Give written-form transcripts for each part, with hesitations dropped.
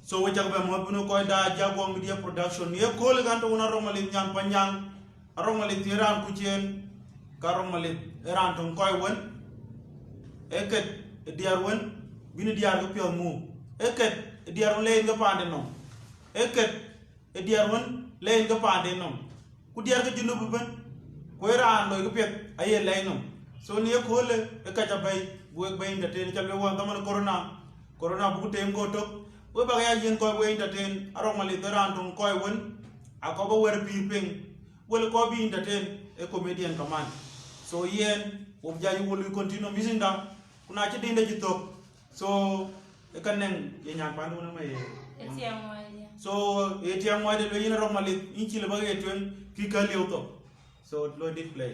So we jagbe mo bunu ko da jago media production ye ko le ganto una romali nyang panyang romali tiran ku chen karomali ran ton koy won eket diar won binu diar ko pion mu eket diar won le nga pande no eket diar won le nga pande no ku diar ko jinu bu ben ko ran lo ko pet aye le no so ni ko le e ka jabay bu ek bay ndate ni jalbe won dama corona bu tem ko tok we ba ya yen ko we entertain aromali ran ton koy won akoba wer pi ping wel ko bi entertain e comedian command so yen wo jayu wolu continue misinda kuna ci dinde ci tok so e kanen ye nyang bandu na may etiam moy so etiam moy de yen aromali inchi le ba ye twen ki ka lew to so lo display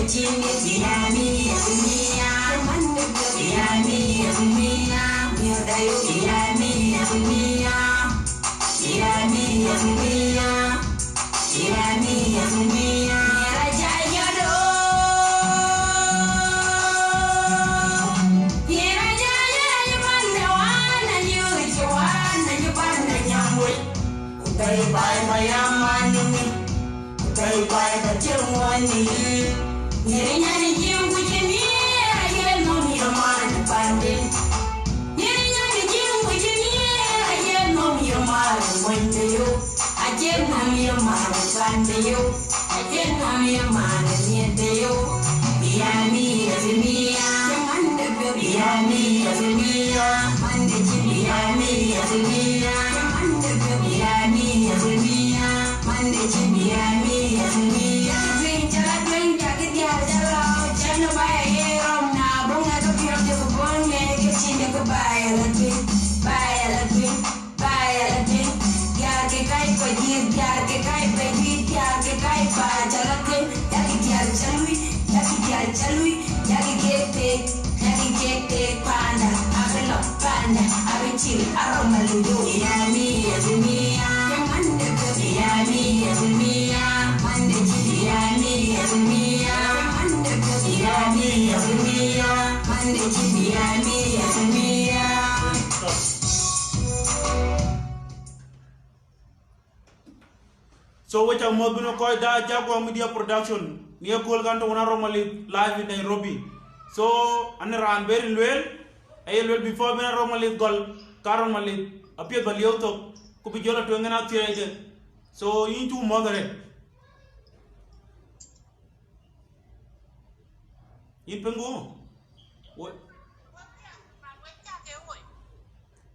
chini Miami Mia Mande Miami Mia Miodayo Miami Mia Miami Mia Miami Mia Raja Yodo Raja Yodo Panda wana Yuri wana Yupanda Nyamwe Utai bai mayamani Utai bai bachirwani Nyerinyani jimbu jini Ayel nomi yamani pande Nyerinyani jimbu jini Ayel nomi yamani wende yo Ayel nomi yamani pande yo Ayel nomi yamani niende yo Miami yazimia Mande Miami yazimia Mande Miami yazimia Mande Miami yazimia Mande Miami yazimia Vinjala dwenja kedia jala Chana baye romna Bunga tokyo de kubonge Kechinde kubaya latin Baya latin Baya latin Yar ke kai pajir Yar ke kai pajir Yar ke kai pajalatin Yaki tiar chalui Yaki tiar chalui Yaki gete Panda Abelo panda Abichil aroma luyo Miami yazimia Mande Miami yazimia Mande Miami yazimia Mande Miami yazimia Mande Miami yazimia So wacha modbino koy da Jaguar Media Production ni ekol ganto wona romali live in Nairobi. So anaran very well ayel before bena romali gol karon mali apia baliyo to ko bi jola to ngana tiede. So intu modere ipengo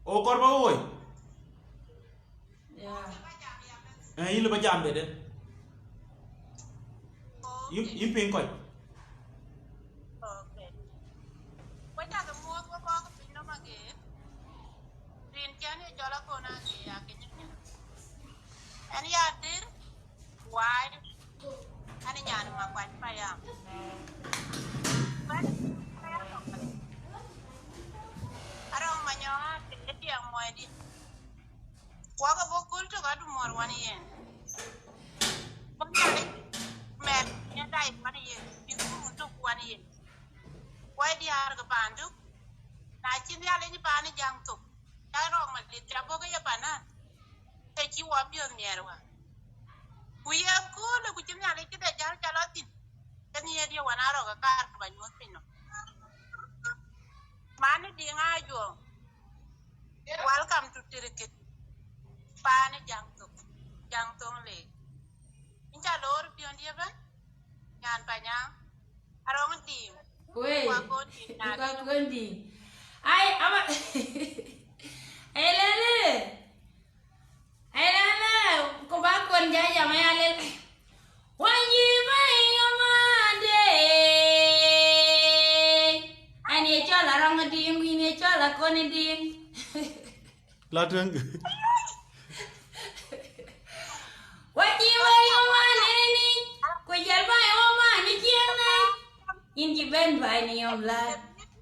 o korba oy ile ba jambe de yim ping koy okay wata ga mo ko ko pin no mage rin jani jola ko na ke ya ke ni ani ya dir wai ani nyan ma kwa pa ya arong manyo ke ti ang mo di kwa ga bokul to ga du mor wani yen bangale mer ya dai wani yen bi ku to wani yen wai di har ga bandu na chin ya le ni bani jang to ya ro ma di tra bo ga ya bana te chi wa bi on merwa ku ya ku le ku chin ya le ki de jar chalatin kan ye di wana ro ga kar ba nyu pino mani di ngajo welcome to Tirikit Pani jangtung le incha lor pion dia ban nyan panyang arong tim Weh, wa ko di na buka kundi. Ay, apa? Lele. Kau bakun jaya maya lele. Wanyi mai ngamade. Ani chola rong dim, ini chola kon dim. la teng Wanyi mai ngamade ni. Kau jalbai oma ni kiana. Inji ben bai ni om lad.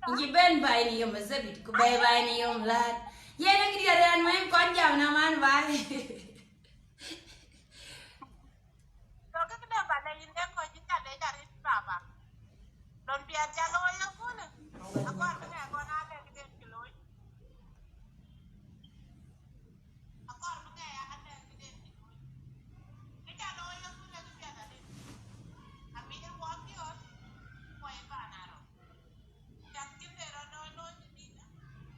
Inji ben bai ni om sabit. Ku bai ni om lad. Ye nak dia dan main kon jam naman bai. to ka da ba le inde ko jinta le dari baba don pia jalo ya ko ne akwa ne ko na le ke kilo akwa ne ya ande ke kilo ni jalo ya ko ne pia da le ami e wa pio ko e ba na ro ya ki de ro no ni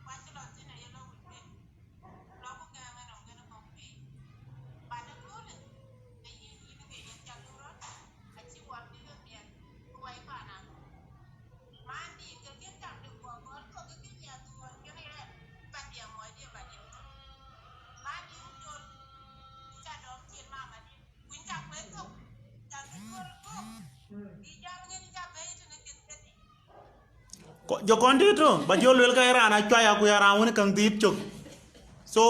wa ti lo ti ne ye lo wi lo ko ga ma no ga no ko pi ba na ko ne e ye ni ke ye jalo ro a chi wa ti lo pia ko e ba na mandi ke ke ta de ko ko ko ke ya tu wa ke ne ba dia mo dia ba dia mandi jo cha do ti ma ma ni kun ta ko ko ta ko di ja ngi ni ja be ti ne ke ti jo kondi to ba jol wel kay rana chaya ku yara woni kang dit chok so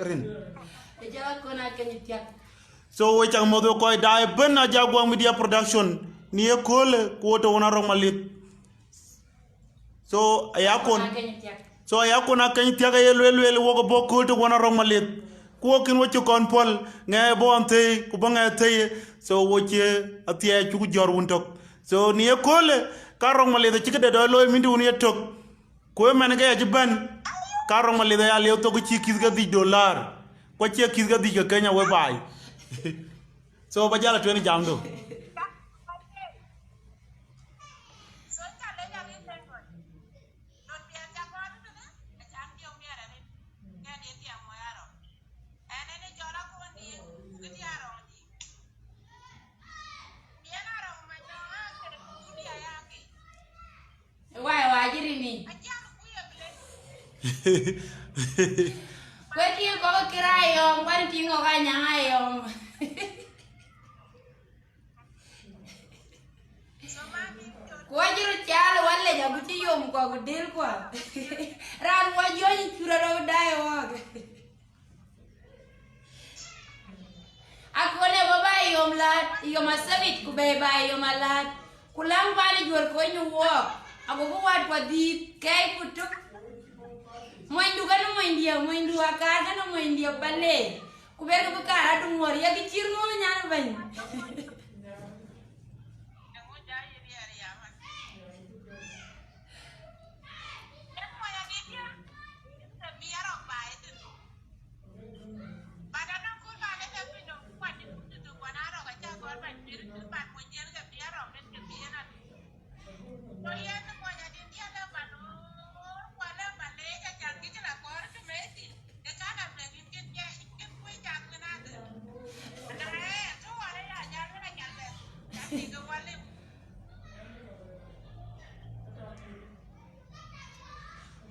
rin Jawa kon akan tiak. so we chang modo koy dai ben na Jaguar Media Production ni e kole ko to wona rong malit so ayakon so ayakon akany tiaga yelwel wo ko bokol to wona rong malit ko kin wo kon pol nge bo ante ko banga tay so wo che atia chu jor won tok so ni e kole ka rong malit ci de do lo mindi won yetok ko men ga ya ban ka rong malit ya lew to ko ci kis ga $10 ko ci kis ga di ga Kenya we bay so ba jala to ni jam do Wajirini. Kweti ko kirayom, kwani tingo kanyangayom. Wajiru chalo wale jabuti yom kwa kudil kwa. Ran wajoyi kuraro dai wag. Akone baba yom lat, yom asabit kubeba yom lat. Kulang bali jor ko nyuwok. Aku buat di kayak putuk. Moindu kan moindu akar kan moindu balik. Kuber ke bekar adu ngor ya kecil ngono nyana ban.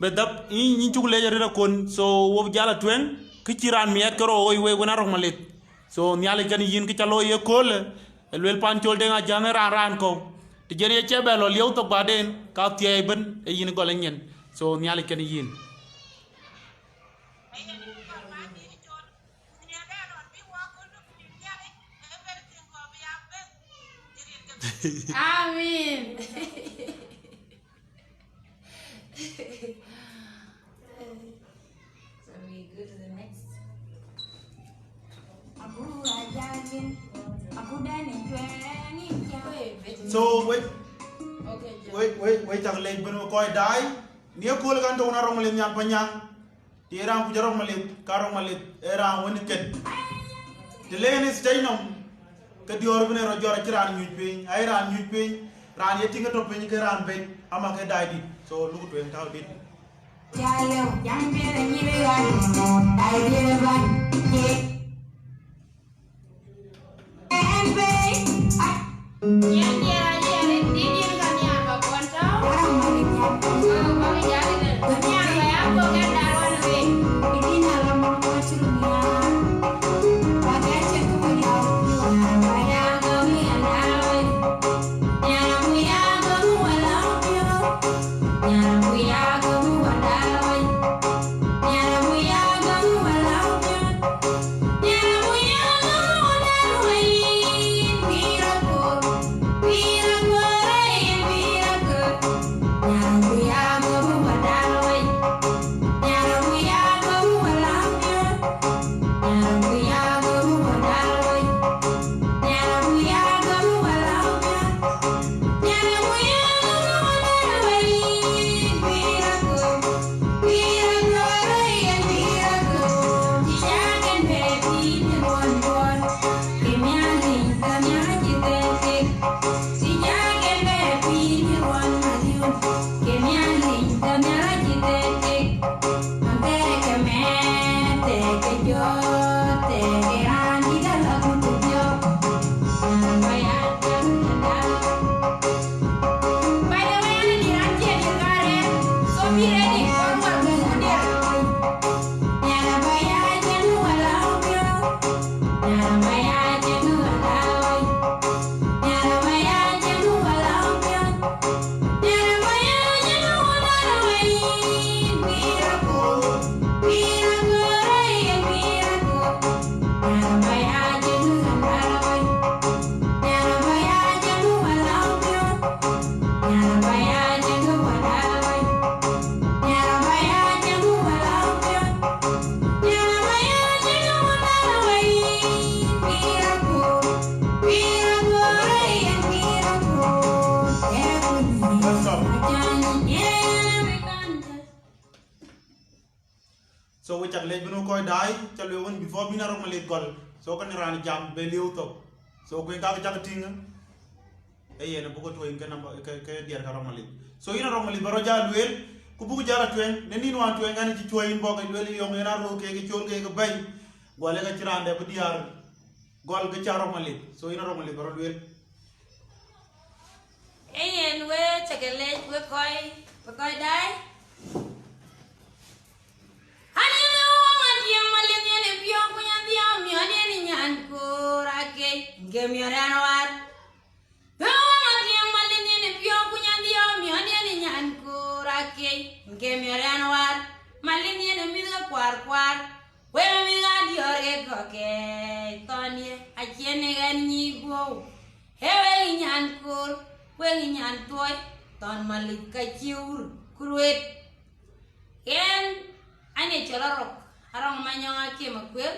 bedap ni chukle jare kon so wo jala twen ki ciran mi ekro oy we wona rok malit so nyale kan yin ki chalo ye kol elwel pan chol de nga jame ran ko ti jere chebe lo lew to baden ka tie ben e yin gole nyen so nyale kan yin Amin. So we go to the next. so wait Okay. wait tak leg ben ko dai ni ko le kan to na rong le nyam panyang ti ran ku jarong malit karong malit era woni ket de len stay nom ke dior bene ro jor ci ran ñuj pe ay ran ñuj pe ran yeti nga top ni ke ran be ama ke dai di so lu ko en taw dit Jalo yang bere ni be wan ai bere wan ye en be yang dia aja di dia kan ya ba kon taw ba ga jale ne dunia ba ya ko ga darwan be idina la mo ko chirumia ba ga che ko ya ba ya go mi andawe ya mu ya go wala yo ya mu ya go wala ya mu ya go wala yo ya mu ya go wala Yeah. so we chak le bino koy dai chal we won before bina ro malit gol so ko ni ran jam be liu to so ko ka chak tinga e yena bu ko to en kana ke diar ka ro malit so ina ro malit baro ja luel ku bu jara twen ne ni wan twen ngani ci toyin bo ko luel yo ngena ro ke chol ke bay gole ga ci rande bu diar gol ga ci ro malit so ina ro malit baro luel e yen we chakele we koy dai ani no mati malit ne pio ko nyandi am mi ani ni nyan ko rake ngemi ran war no mati malit ne pio ko nyandi am mi ani ni nyan ko rake ngemi ran war malit ne mi ga kwar we mi ga dior e ko ke toni a chene gan ni go hewe nyan ko we nyan toy ton malit ka chiur kruet en ane cholorok arong manyonga ke makwel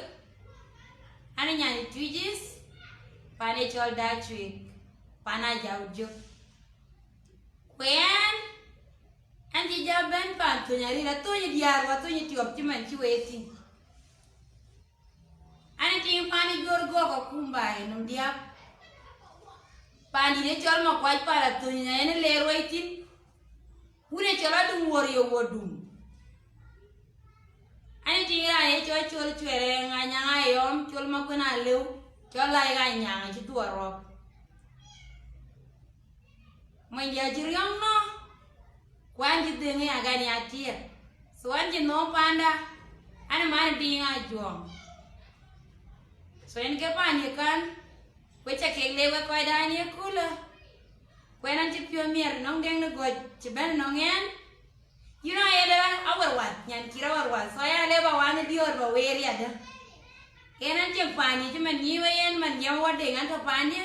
ane nyani twijis pane chol dachwe pana jawjo kwen anji jaben pan to nyari la to diar wa to nyiti optiman chi weti ane ting pani gorgo ko kumba enum dia pani ne chol ma kwaj para to nyane le roitin une chola dum woriyo wodum ani tingira e chol chwere nganya ngayom chol makuna lew chola ga nyanga ci tuoro manja jiryong no kwanji denge agani atia so anji no panda ani man dinga jom so en ke pani kan wecha ke lewe ko dani kula kwenan ci pio mier nong deng no go ci ben nongen you know ele our wat nyan kira war wat so ya le ba wan dior ba weri ada kenan ci pani ci man ni wayen man yam wade ngan to pani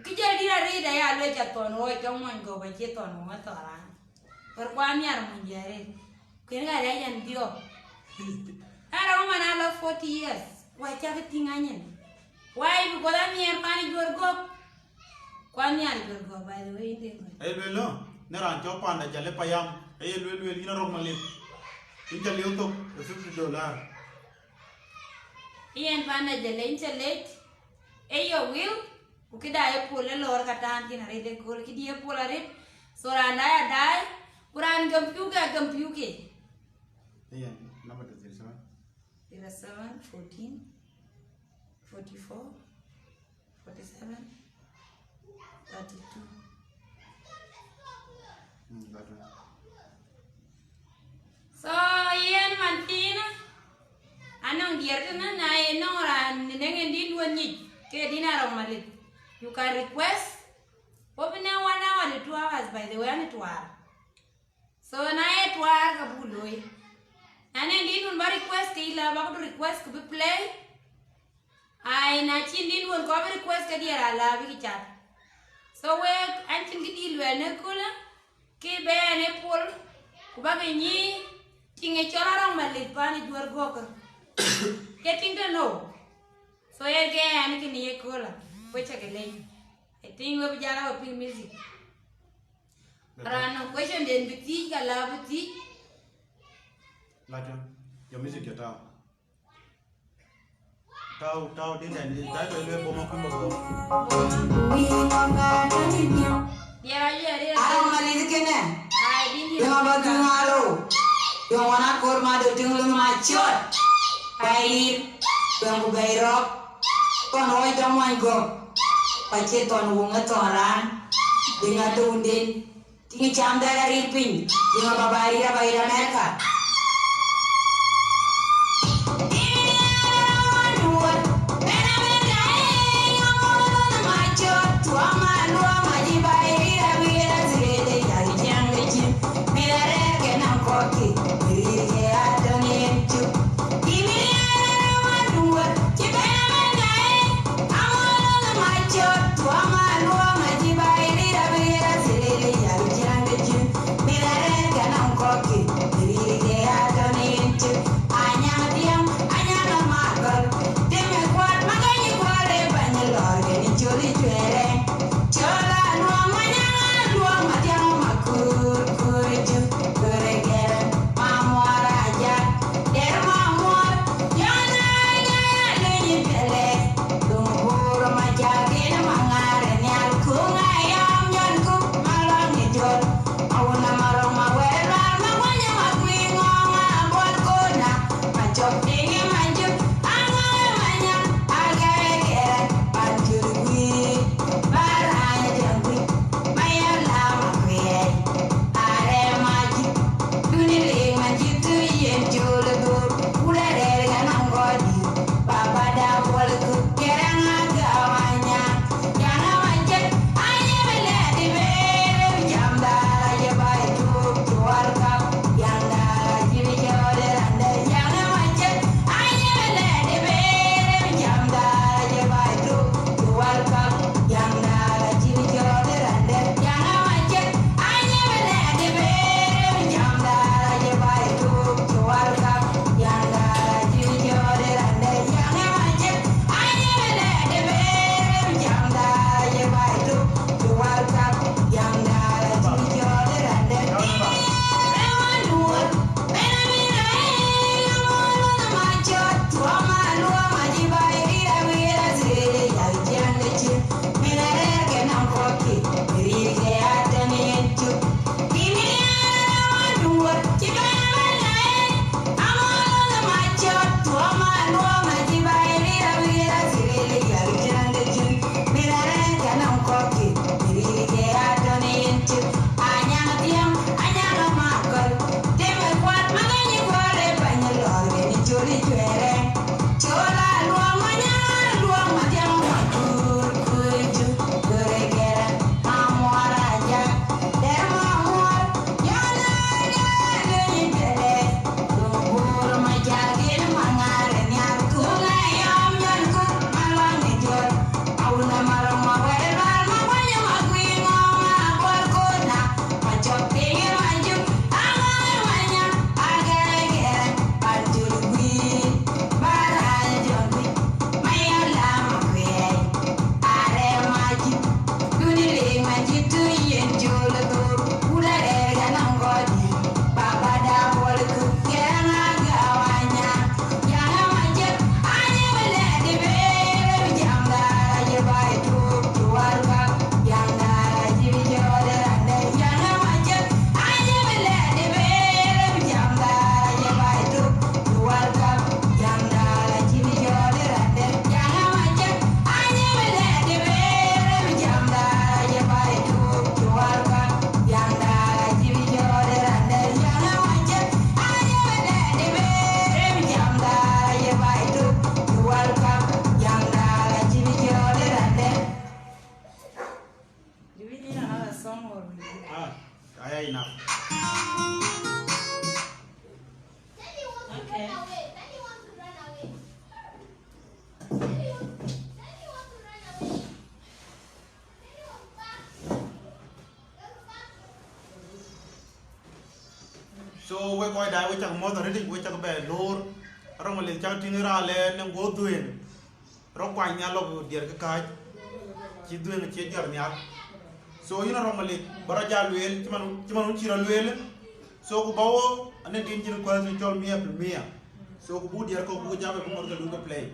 ki jadi ri da ya le ja ton wo ka mon go ba ci ton mo to ra per kwa miar mon jare ken ga da yan dio ara mo na lo 40 years wa cha ke tinganyen why bu da mier pani gorgo kwani ari gorgo by the way inde ay lelo ne ran cho panda jale payam ay lelo ina ro malit inta liu to $50 yen panda jale inchelet ayo will ukida e pole lor katan tin are de kol ki die polare so randa ya dai kuran gampiuke ayan number 07 14 44 47 32 so yen mantina anong dier na na no ran nengen din woni ke dinaro malit you can request open 1 hour to 2 hours by the way and 2 hours so na e 2 hours ka buloi ane din un ba request ke ila ba to request ko play ai na chin din won ko request ke diera la bi chat so we antin gidi lwene kula ki be ne pol ku ba ni tinge choraro malit pani duar goko getting to know so ye ge an ki ni kula pocha ke le I think we jara o pin music rano question den biti kala biti Lajan, your music your tao din dan di dai to le bomo kumbo dia aja dia Arang malit kene. ai din dia Yang batu ngalo. Yang wana korma do tinggal macot. Kain. Yang bugairok. Kon hoy damai go. Pace ton wonga toran. Dengan tundin. Tingi camda dari ping. Dengan babari da bayar Amerika. Mira, song or I enough. okay. So we go die we chak mo to ready we chak be lor rong le chak tin ra le ne go duen ro kwa nya lo dier ka ci duen ci jar nya so ina rong le bara ja luel ci man ci ra luel so ko bawo ane din ci ko ci tol mi apple mi so ko bu dier ko bu jabe ko mo ga play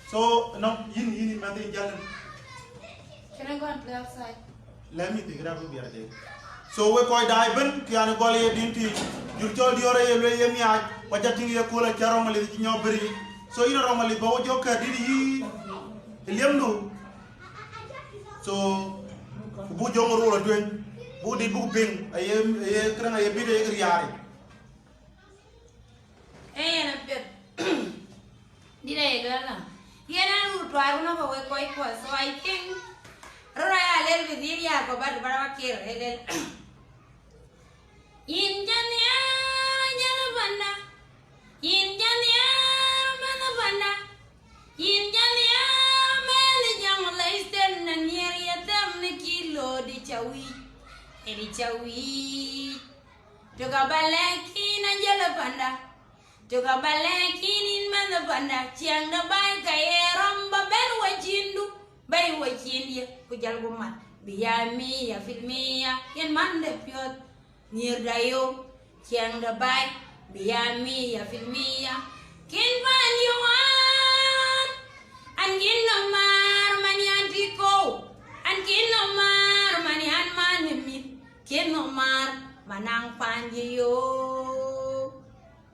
So no yin man de jalen. Can I go and play outside? Let me think that will be a day. So we koi dai ben kiana gole ye dinti jur chol diore ye le ye miaj wajati ye kola charo mali ci ñobri so ina romali bawo jokka didi liamdu so bu jongoro la twen bu di bu bing ay kranga ye bide ye riari Na pet. Did I go na? Yana nu twa una ba we koi ko so I think Raya lel with ya ko bad barakir hedel. Injanya banda. Injanya mana banda. Injanya mele jang laisten na nier ya dam ne kilo di chawi. Edi chawi. Toga balaki na jala banda. Toga balaki nin mana banda. Chiang da bai kay ramba ben wajindu. Bay wajindia kujal gumat. Biyami ya filmia yen mande piot. Nir dayo chiang da bai. Biyami ya filmia kin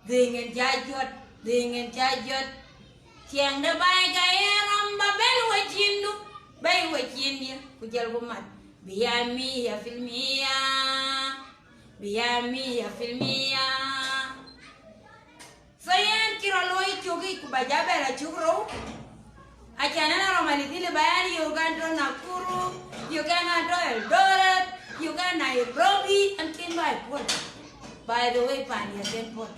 dengan jajot tiang da bay gaya ramba ben wajindu bay wajindia kujal gumat biami ya filmia sayan kiraloi chogi kubajabela chugro achana na romali dile bayani Uganda Nakuru Uganda Eldoret Uganda Nairobi and Kinbai Port. By the way, Pandi is port.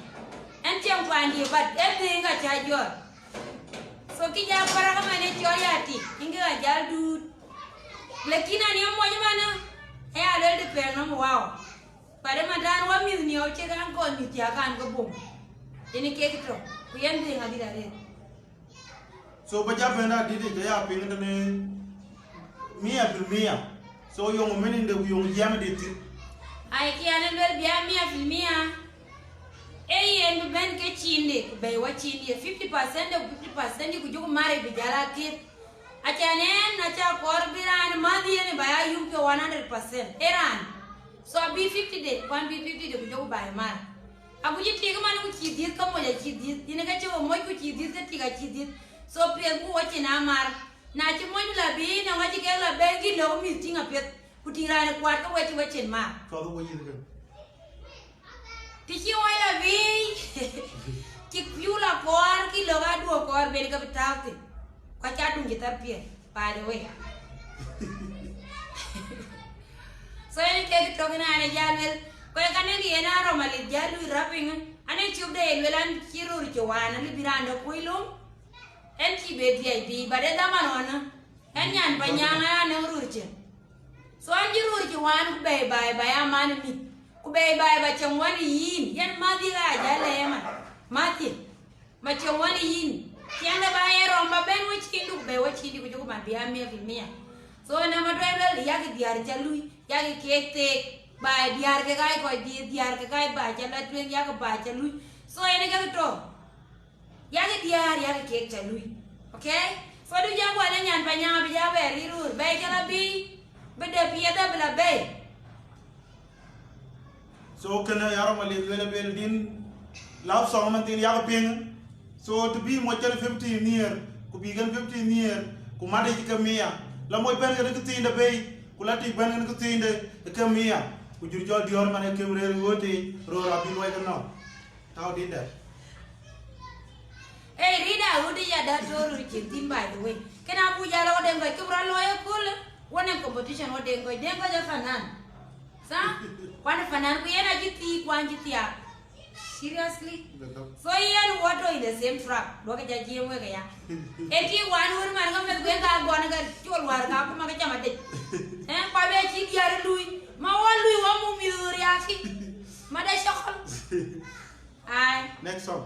And Tiang Pandi, but everything got charged. So Kija Paragamane Choyati, Inga Jaldu Lakina Niamana, I let the pen wow. But a man, 1 million your check and call me Tiakan go boom. In a cake drop, we ending a bit. So bajapenda didi jaya pingin ne mia filmia. So yung menin de yung jam diti. Ai kiana lel biamia. En ben ke chinde be wa chinde 50% of 50% ku jugo mare bi jala kit. Achane na cha korbiran madi ne baya yum ke 100%. Eran. So be 50 de, one be 50 de ku jugo bay mar. Abu ji tiga man ku chidit ka mo ya chidit. Dine ka chugo moy ku chidit ka tiga chidit. So pia ku wachi na mar. Na chi mo la bi na wachi ke la bengi lo mi tinga pet. Ku tira ne kwat ka wachi mar. So the way you Tiki waya vi Kipula kor ki loga duo kor beli ka bitawti. Kwa chatung gitar pia by the way. So any take talking ane jalwel ko yakane gi ena ro mali jalu rapping ane chubde elwelan kirur chwana libirando kuilum en ki be VIP bade damanona en yan banyanga ne ururche. So anjirur chwan be bye amane mi Kubay ba changwani yin yan madi ga jale ma mati ma changwani yin tianda ba ero ma ben wichi ndu be wichi ndi kujugo ma biamia filmia so na ma driver ya ki diar jalui ya ki kete ba diar ke kai ko diar ke kai ba jala tuen ya ka ba jalui so ene ka to ya ki diar ya ki kete jalui okay so du jango ale nyan pa nyama bi ja be rirur be jala bi be de pieda bla be So kana yaro mali wele bel din love song man tin yaga ping. So to be mo chal 15 near ku bi gan 15 near ku made ka mia la moy ben gan tin da bay ku lati ben gan tin da ka mia ku jur jol dior man ke re wote ro ra bi moy kan no taw din da Hey Rida udi ya da toru chitin by the way kana bu jalo dengo kubra loya kul wona competition wo dengo ja fanan sa Kwana fanan ku yana jiti kwan jiti ya. Seriously? So yan wato in the same truck. Doka jaji mwe kaya. Eti wan wur man ngam me ga gona ga chol war ka kuma ka chama de. Kwa be chi diar lui. Ma wa lui wa mu mi yaki. Ma da shokol. Ai. Next song.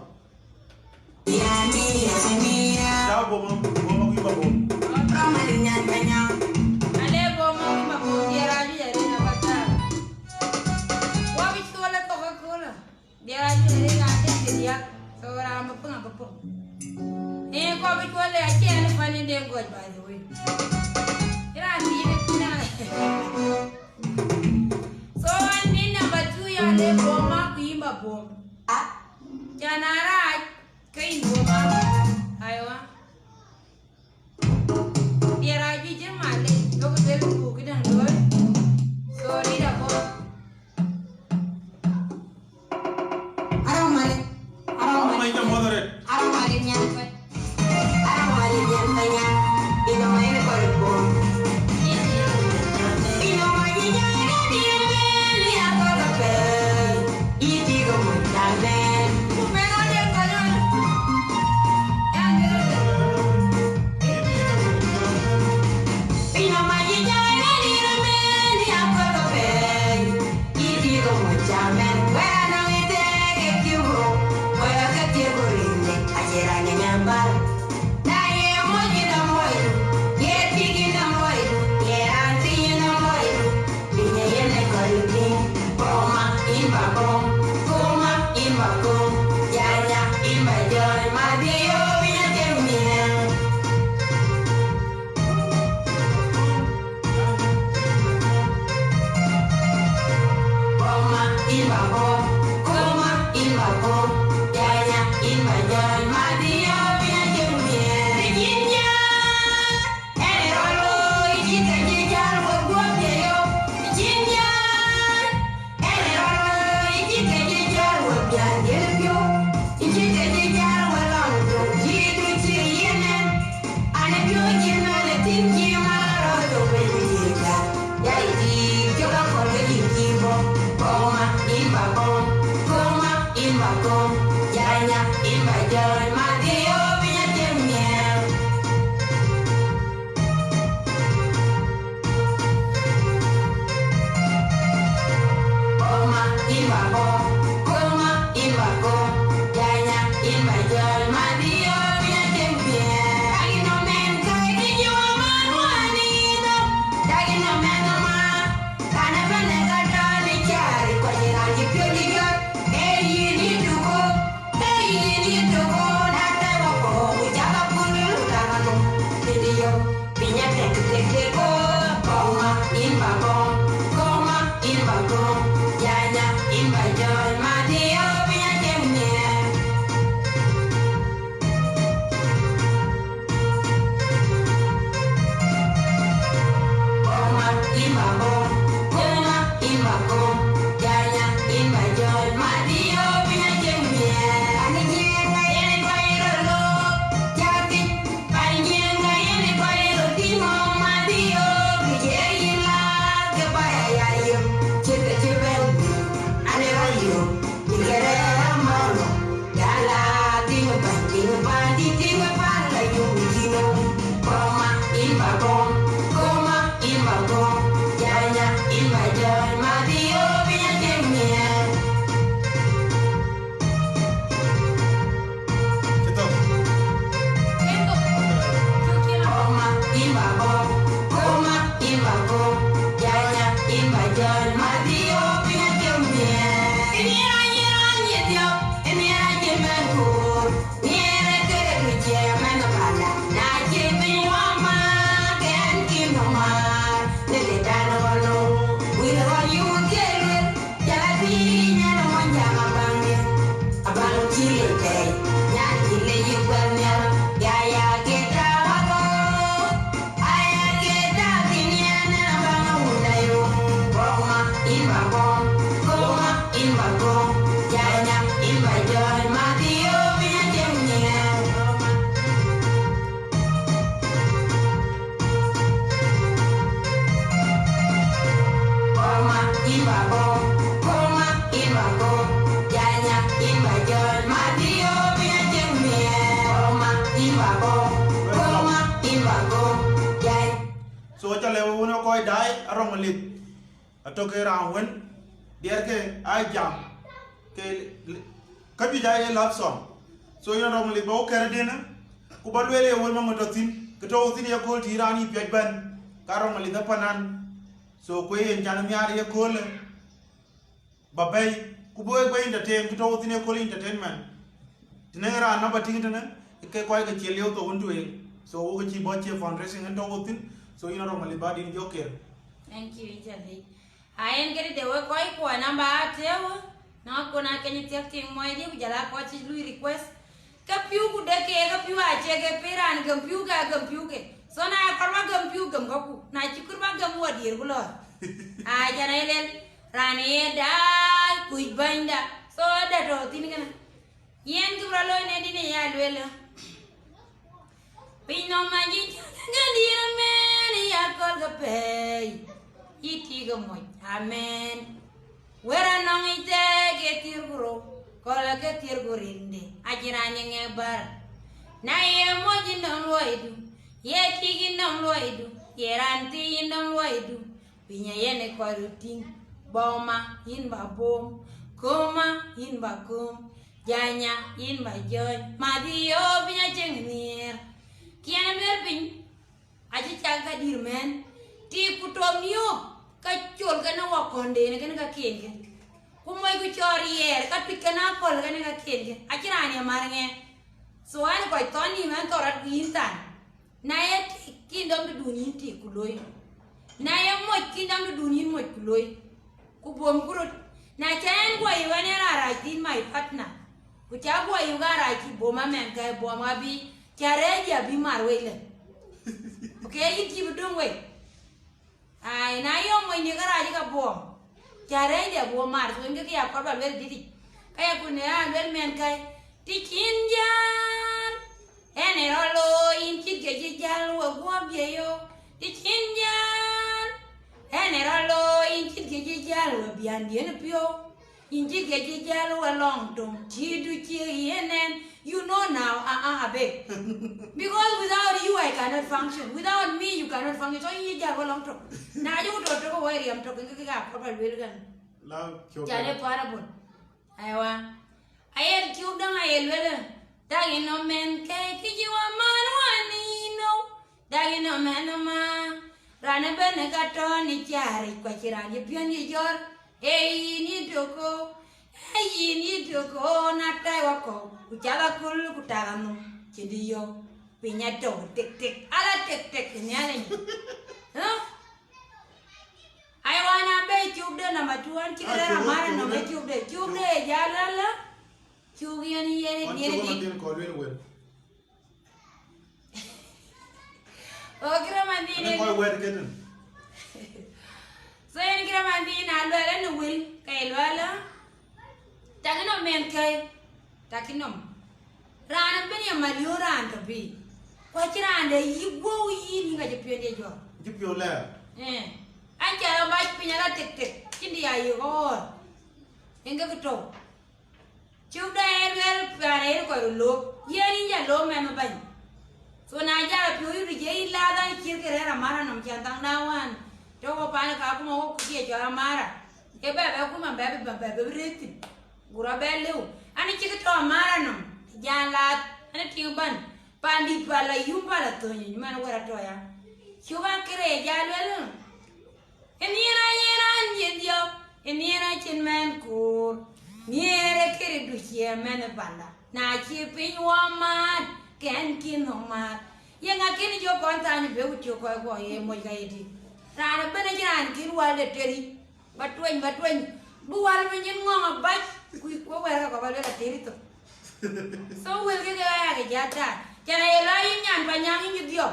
Biamia. Daw bomo ku iba bom. Ramalinya kanya. Ale bomo ma ku diara ju ya na bata. Dia aja dari ngate dia seorang apa ngapung. Kau betul le aja ane panen dia gua by the way. Kira ni na. So ni number 2 ya le boma kuimba bom. Janara kain boma. Ayo. Dia raji je male. Lo betul bu kita doi. So ni dah bom. joy madio pinya jemie jinja erolo ijika jijar wogwok yo jinja erolo ijika jijar wogyan gelpyo ijika jijar walong do jidu chiyenen anapyo jinale tinji maro do bejika yaiti joga kolge jikibo koma imba bom koma imba bom janya imba joy madio pinya jemie koma imba bom koma imba bom janya imba joy madio pinya jemie agino men kai yo manwani do agino men ma kana bane kata ni chari ko ni rangi pyo ni yo ni dugo na ta wa ko jaga pulu kana no video pinya tek ko koma imba bom koma imba bom janya imba joy madio pinya jemie koma imba bom koma imba bom janya imba joy madio pinya jemie ani jenga yene koiro lo jati pani jenga yene koiro timo madio bijeyila ke baya yayo chete cheben ane rayo ikere amalo dala tinga pandi tinga pala yo bikino koma imba bom koma imba bom janya imba joy madio pinya jemie Gitu. Itu. Kira-kira. koma imba bom koma imba bom janya imba joy madio pinya jemie ini dio ini ranye menkur niere kere kuche meno bala na chipi wama ken kinoma nele tano wano wila wanyu kere jalati nyana manjama bangi abang chile te nyan chile yukwanya ya kita wako aya kita tiniana banga udayo koma imba bom koma imba bom janya imba joy madio pinya jemie koma imba bom koma imba bom janya imba joy madio pinya jemie koma imba bom koma imba bom janya So cha lewo wono koy dai arong lit atoke rawen dier ke ai jam ke kabi dai love song so yo rong lit bo kere dina ku balwele won ma ngototin ke to tin ya ko tirani pej ban karong lit panan so ko yen jana miari ya ko le babay ku boy ko entertain ke to tin ya ko entertainment tinera na bating tana ke koy ke chelio to wondu e so wo ci bo che fundraising en to wotin so ino rong lit ba din joker. Thank you, Italy. Ayen kiri dewe koi kwa namba atewa. Na kona kenye tiak ting mo ini ujala kwa chi lui request. Kapiu kudeke kapiu acheke piran gampiu ke. So na karma gampiu gam kaku. Na chikurma gam wadir kulo. Aja na ilel rani da kuj banda. So ada to tini kana. Yen kubralo ini dini ya luela. Pino manji ngandira men ya kol kapay. Iti gamoy. Amen. Wera nong ite getir guro. Kola getir gurinde. Ajiranya ngebar. Na ye moji nong loidu. Ye tigi nong loidu. Ye ranti nong loidu. Pinya yene koruting. Boma in ba bom. Kuma in ba kum. Janya in ba joy. Madio pinya jengnir. Kiana merpin. Aji caga dirmen. Ti kutom niyo. Kacul kana wakonde ne kana kakenge. Kumoy ku chori yer ka pikana kol kana kakenge. Akirani amarnge. So an ko toni man torat gintan. Na ye kindom du dunin ti kuloy. Na ye mo kindom du dunin mo kuloy. Ku bom kurut. Na chan ko iwane rara tin mai patna. Kuchabu ayugara ki boma men kai boma bi chareja bi marwele. Okay, you keep doing way. Ai na yo mo ni gara ka bom. Chareja bo mar so ngi ya ko ba wel didi. Kaya kune a wel men kai tikinjan. Ene rolo in chike jal wo go bieyo. Tikinjan. Ene rolo in chike jal wo biandien pio. Inji geji jalu along tum chidu chi yenen. You know now, abe. Because without you I cannot function. Without me you cannot function. So you jalu along tum. Na you to go where I'm talking to the proper wilgan. Jale parabon. Aywa. Ayel kyudang ayel wele. Dagi no men ke kiji wa man wani no. Dagi no men ma. Rana bene gato ni chari kwa chirani pioni jor. Hey, ni doko, natai wako, kuchala kulu kutaganu, cidio, pinyato, tik, ala tik, nyale. I wanna be tube number 2 and children, Mara no be tube, jalala, chugian yen. Oh, Gramandini. So en kira mandi na lwela no wil kay lwela takino men kay takinom rana ben ya malio ran to bi kwa kira ande yigo yi nga je pende jo Jipyo le. An kira ba pinya la tek kindi ya yigo enga kito chuda el pare ko lo yeni ya lo me ban so na ja pyo yu je ila da kire ra mara no chantang dawan Jogo pana ka kuma ko kiye jora mara. E bebe kuma bebe reti. Gura belu. Ani chike to mara no. Jala ani tingban. Pandi pala yumba la tonyi man wara to ya. Chuba kire jalwelu. Enira nyedio. Enira chin man kur. Niere kire duchie men panda. Na chi pin wa man ken kin no mar. Yenga kini jo konta ni be ucho ko ye mo gaidi. Rana bene jiran kin wale teri batwen bu wal me nyin ngoma baj ku ko wera ko wale teri to so wel ke ga ya jata kana yela yin ba nyang ni dio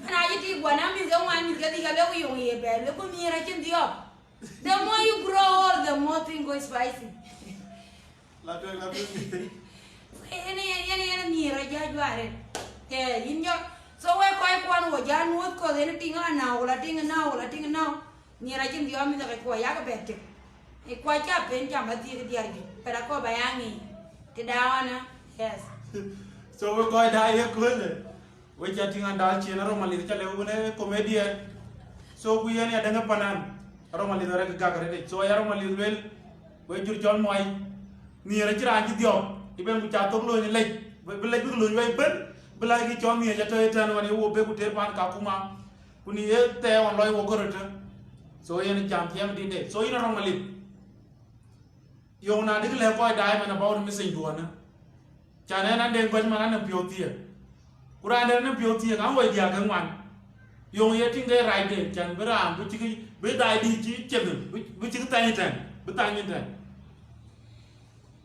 ana yiti gwana mi ga wan mi ga diga be yo ye be le ko mi ra kin dio the more you grow old the more thing goes spicy La ene mi ra ja jware te yin yo so we koi kwan wo jan wo ko le tinga na wo la tinga na ni ra jin dio mi da ko ya ga bete e kwa cha pen cha ma ti di argi para ko bayangi te dawana yes So we go da ye kule. We chatting and dal chena romali chale une comedian. So we yani adanga panan. Romali dore ga gare so ya romali wel we jur jon moy ni ra jira ji dio ibe mu cha tok lo ni lej be lej bu lo we ben belagi chomi ya to tan wani wo be ku te pan ka kuma kuni ye te on loy wo korata so yen jam tiam dinde so ina romali yo na dik le ko dai mana bawo mi sen duwana chana na den ko mana na biotia kuranda na biotia kan wo dia kan wan yo ye tinga rai de chan bra bu chi be dai di chi chen bu chi tan tan bu tan tan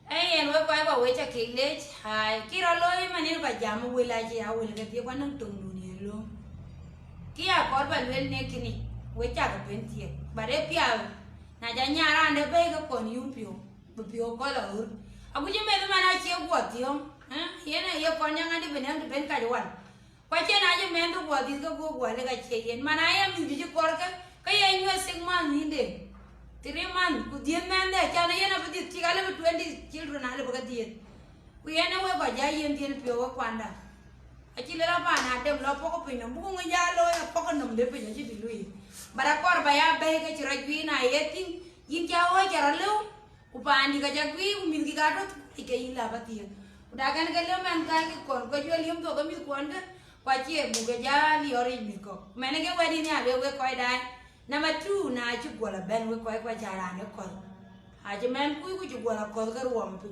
en we kwa we cha kile hai kira loy manil ba jam wila ji a wil ga ti kwa nang tung dunia lo kia kor ba wel ne kini we cha ga pentie bare pia na ja nyara ande be ga kon yumpio bu pio ko la ur abu je me ma na che gwo ti om yena ye kon nyanga di benen de ben ka jwan kwa che na je men do gwo di ga gwo le ga che yen mana ya mi ji kor ka ye nyu sigma ni de 3 months ku dien man de kana yena bu di tigale bu 20 children ale bu ga dien ku yena we ba ja yen dien pio wa kwanda achile la ba na dem lo poko pinyo bu nga ja lo ya poko nom de pinyo ji di lui bara kor ba ya be ga chira gwi na yeting yin ja o ja lo ku pa andi ga ja gwi ku min gi ga do ti ke yin la ba ti ku da gan ga lo man ka ke kon ko jo lim to ga mi kwanda kwa che bu ga ja li ori mi ko mene ge we di ni ale we ko dai Number 2 na chu gola ben we ko kwa jara ne ko ha je men ku chu gola ko ga ruam pu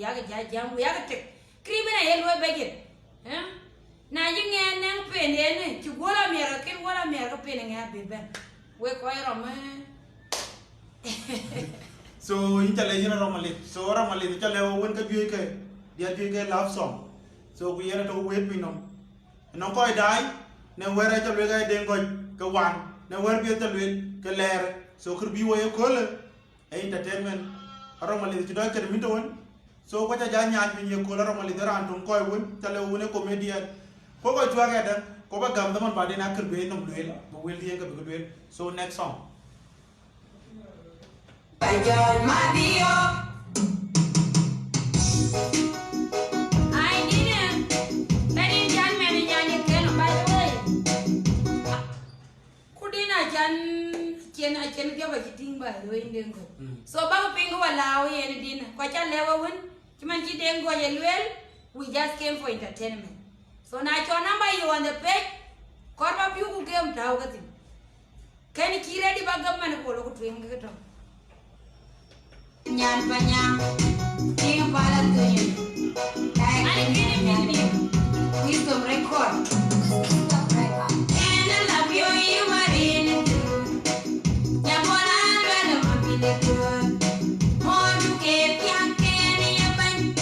ya ga ja jam ya ga tek kribe na yel we be ge na ji nge nang pe ne ne chu gola me ra ken gola me ra pe ne nga be ben we ko ro me So in chale yina romalit. So romalit chale wen ka biye ke dia biye ke love song. So ku yena to wait pinom. No koy dai ne wera chale ga dengo ke wan ne wer biye talwe ke ler. So kur bi woye kole entertainment romalit ti do ke mi don. So ko ja nyaa bi ye ko romalit ran ton koy won chale wone comedian. Ko ko jwa ga dan ko ba gam daman ba dina kër be nom duel ba wel di nga bëgg duel. So next song. Bajan Madio. I didn't. That is Jan Manian again, by the way. Kudina Jan can give a thing by the way. So Baba Pingo allow any dinner. Quite a level one. Kimanji Dengo Yelwell. We just came for entertainment. So now your number you on the page. Corba Pugu game Taugatim. Can you kira di Bagaman Polo to him? Nyan panyang, tinggal balat tuh. Wisdom record. And I love you, you are in it too. Yamona, I'm a bit good. More to get young, can you find?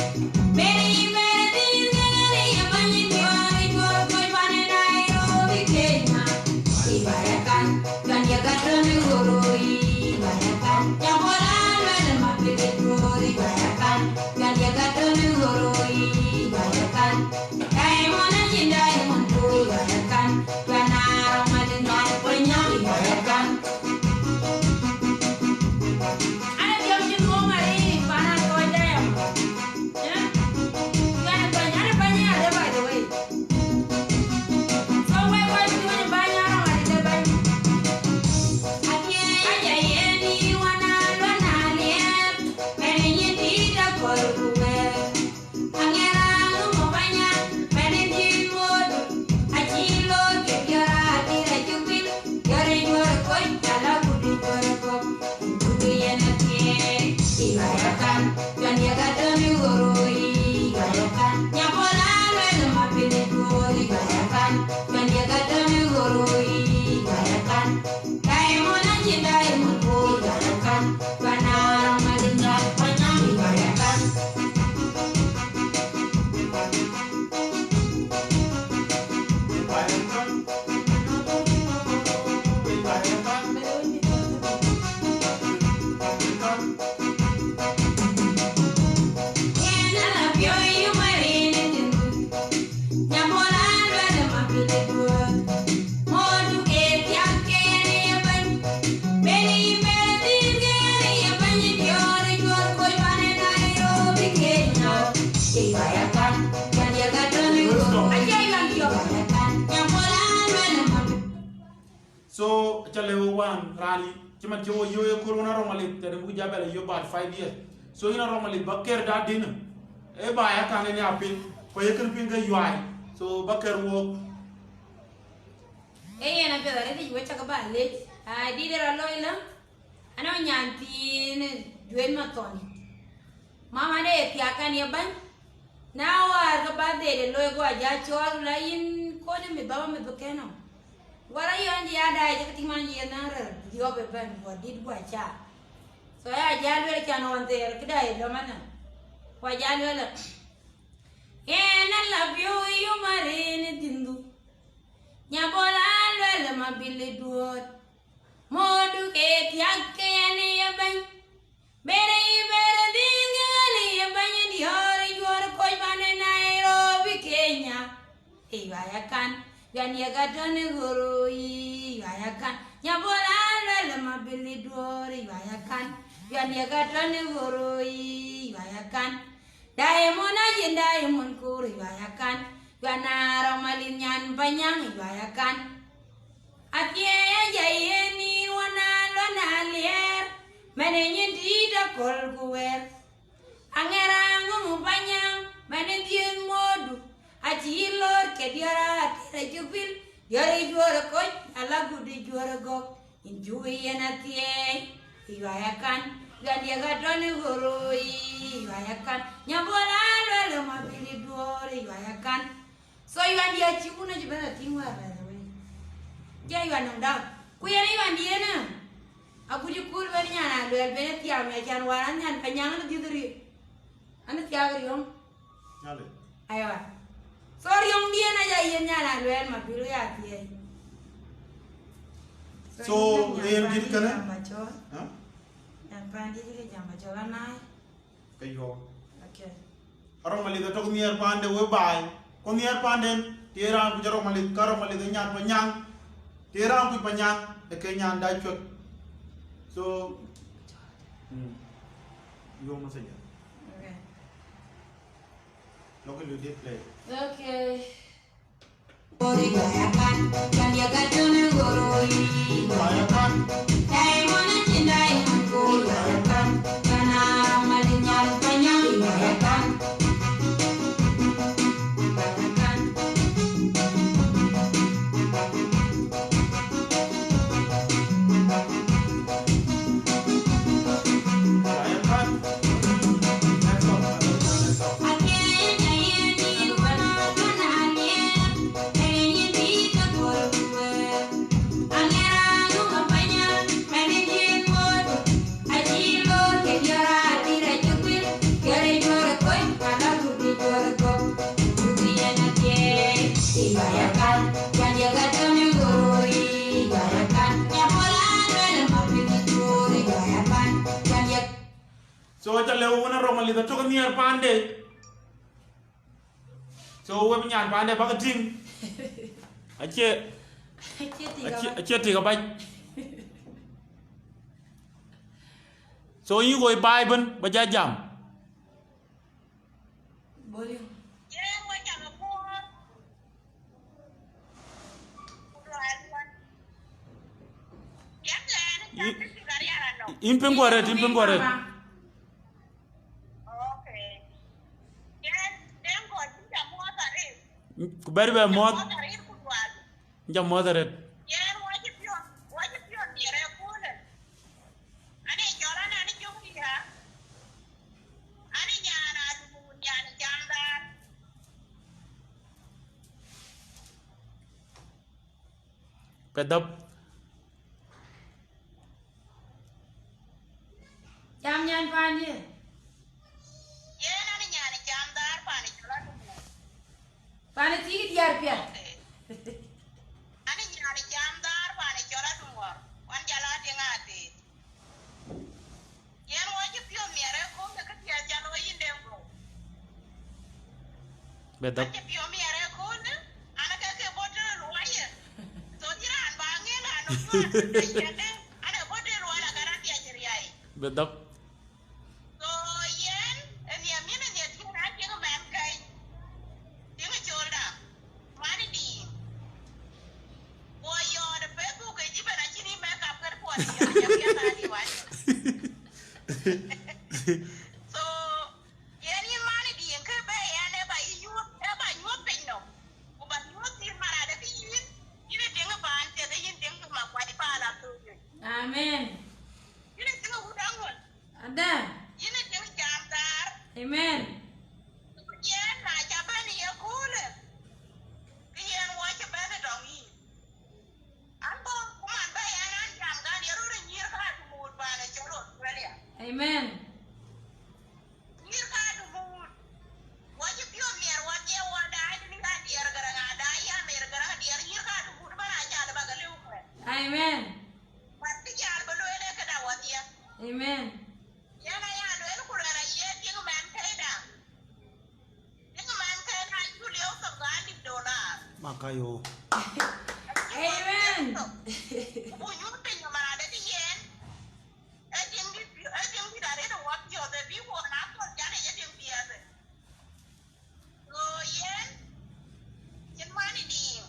Very, very, very, very, very, Kenya. Ibaratkan, kan dia kata negoroi. Ibaratkan, Yamona. Ibaratkan, dan dia kata negoroi. Ibaratkan, diamond aja diamond tuh. Ibaratkan, dan Ramadan dan penyang. Ibaratkan. Ada yang jenuh mari panas kau jam, ya? Ada banyak ada by the way. So we cuma banyak orang ada banyak. Aja ini wana lihat, menanya tidak berkuat. Pangeran mau banyak, menanjin bodoh. Acilo kebiara tidak cukup, jari juara koi kalau budi juara kok. Itu dia nanti. Ibaratkan, dan dia kata negoroi. Ibaratkan, nyapolan lemah pilih dua. Ibaratkan, dan dia kata negoroi. Ibaratkan, diamond aja diamond pun. Ibaratkan, karena Ramadan dan penyang. Ibaratkan. So chale wan rani cuma jowo yoyo corona romalit tede bu jabele yo bad 5 years. So ina romalit bakker da dina e ba ya kan ni apin ko yekel pin ga yuai. So bakker wo Yana pedare di wecha ka balle. Di dera loila. Ano nyantin duen matoni. Mama de tiakan ya ban. Nawa ka bade de loy go aja chor la in ko de me baba me bekeno. Wara yo andi ada aja ketiman ye nara yo be ban go dit go aja. So ya jalwe kan on there kidai do mana. Wa jalwe la. Ena love you marine dindu. Nyabola lwele mabili duot. Modu ke tiake ane ya ban. Bere dinga ane ya banyi di hori juara koi bane Nairobi Kenya. Iwayakan gan ya kata negoroi. Iwayakan nyabola lwele mabili duot. Iwayakan gan ya kata negoroi. Iwayakan diamond aja diamond kuri. Iwayakan Gana romalin nyan banyang ibayakan. Atia jaya ni wana lier. Menenyen tidak kol kuwer. Angerang banyang. Menenyen modu. Aci lor ke diara tira jupil. Diara juara koj. Ala gudi juara gok. Injui yan atia ibayakan. Gandia gadone goroi ibayakan. Nyabola lele mabili duori ibayakan. So you and your chibuna jibana tingwa by the way. Yeah, you are no doubt. Kuya ni wandi na. aku jukul bani nyana luel bani tiam ya kan waran nyan panyangan juduri ane tiagri yom Nyale. aywa sorry yom dia na ja yen nyana luel ma biru ya tie So, yen git kana? Ha? yan pandi ke jamba jola nai Kayo. okay Arong mali to ko nier pande we bay. Ko nier panden tira ku jaro mali karo mali de nyang panyang. Tira ku panyang e ke nyang da chot. So yo mo saja. okay Local you did play. okay Ori gayakan, kan dia kacung goroi. Bayakan. Hey, mana cindai aku gayakan, karena malinya banyak gayakan. Gayakan. Bayakan. That's all. That's all. Akhirnya ini mana kenanya, ini bisa berubah. Angin ngapainnya, managing mood. Ajilo kejar tidak cukup, kiri juara koi, kalau rugi juara kok. Ruginya nanti dibayarkan, yang jaga demi gurui. Bayarkan, yang pola dalam mobil itu dibayarkan, yang jaga. So ta lewo wona romali to ko nier pande. So we nyan pande ba ka ting. Ache ache ti ka bay. So you go buy ben ba ja jam. boleh Yen wa jam ko. Yan lan jam ti gari ara no. Impem gore, impem gore. Okay. Yen dem ko ti jam mo tare. Ku bari be mo Mo tare ku wal. jam mo dare. Yen wa ji pion ni re ko le. Ani jora na ni jom ni ha. Ani nyana du nyana jamdan. Pedap jam nyan pandi Yen ani nyana jamdar pa ni jora du. pandi tigi diar pia Ani nyana jamdar pa ni jora du. Wan jala ti ngati. Yen wa ji pion ni re ko le ka ti jalo yinde ko. pedap. Ante pio mi are kone, ana ke bote ruaya. So jiran bangen anu jual ana bote ruaya garanti ajriai. Pedap. So yen ni amina ni tina tinga man kai. Tinga cholda. Mani di. Boyo de peku ke jibana chini make up per po ya tadi wan. So yen yin mani di en ke be ya ne ba yu e ba yu pinno. Ku ba yu tin mara de yin. Yin tinga ban te de yin tinga ma kwa di pa la tu. amen Yin tinga udangon. ada Yin tinga jamdar. amen Yen na jabani ya kule. Yen wa jabani dong yi. Ambo kuman ba ya nan jam gan ya ru nyir ka du mut ba ne cholo Australia. amen Nyir ka du mut. Wa ji pio mier wa je wa da ni ka diar gara ga da ya mer gara ga diar nyir ka du mut ba na ja da ba ga lew ko. amen Wa ti ja ba lo ele ka da wa dia. amen Yana ya lo el ku ra ye ti ko man kai da. Ti ko man kai na ju leo so ga ni $. Makayo. amen Unyum pinyo marade di yen. Eding di dare do wak yo de bi wo na ko jane eding biase. So yen. Yen mani di.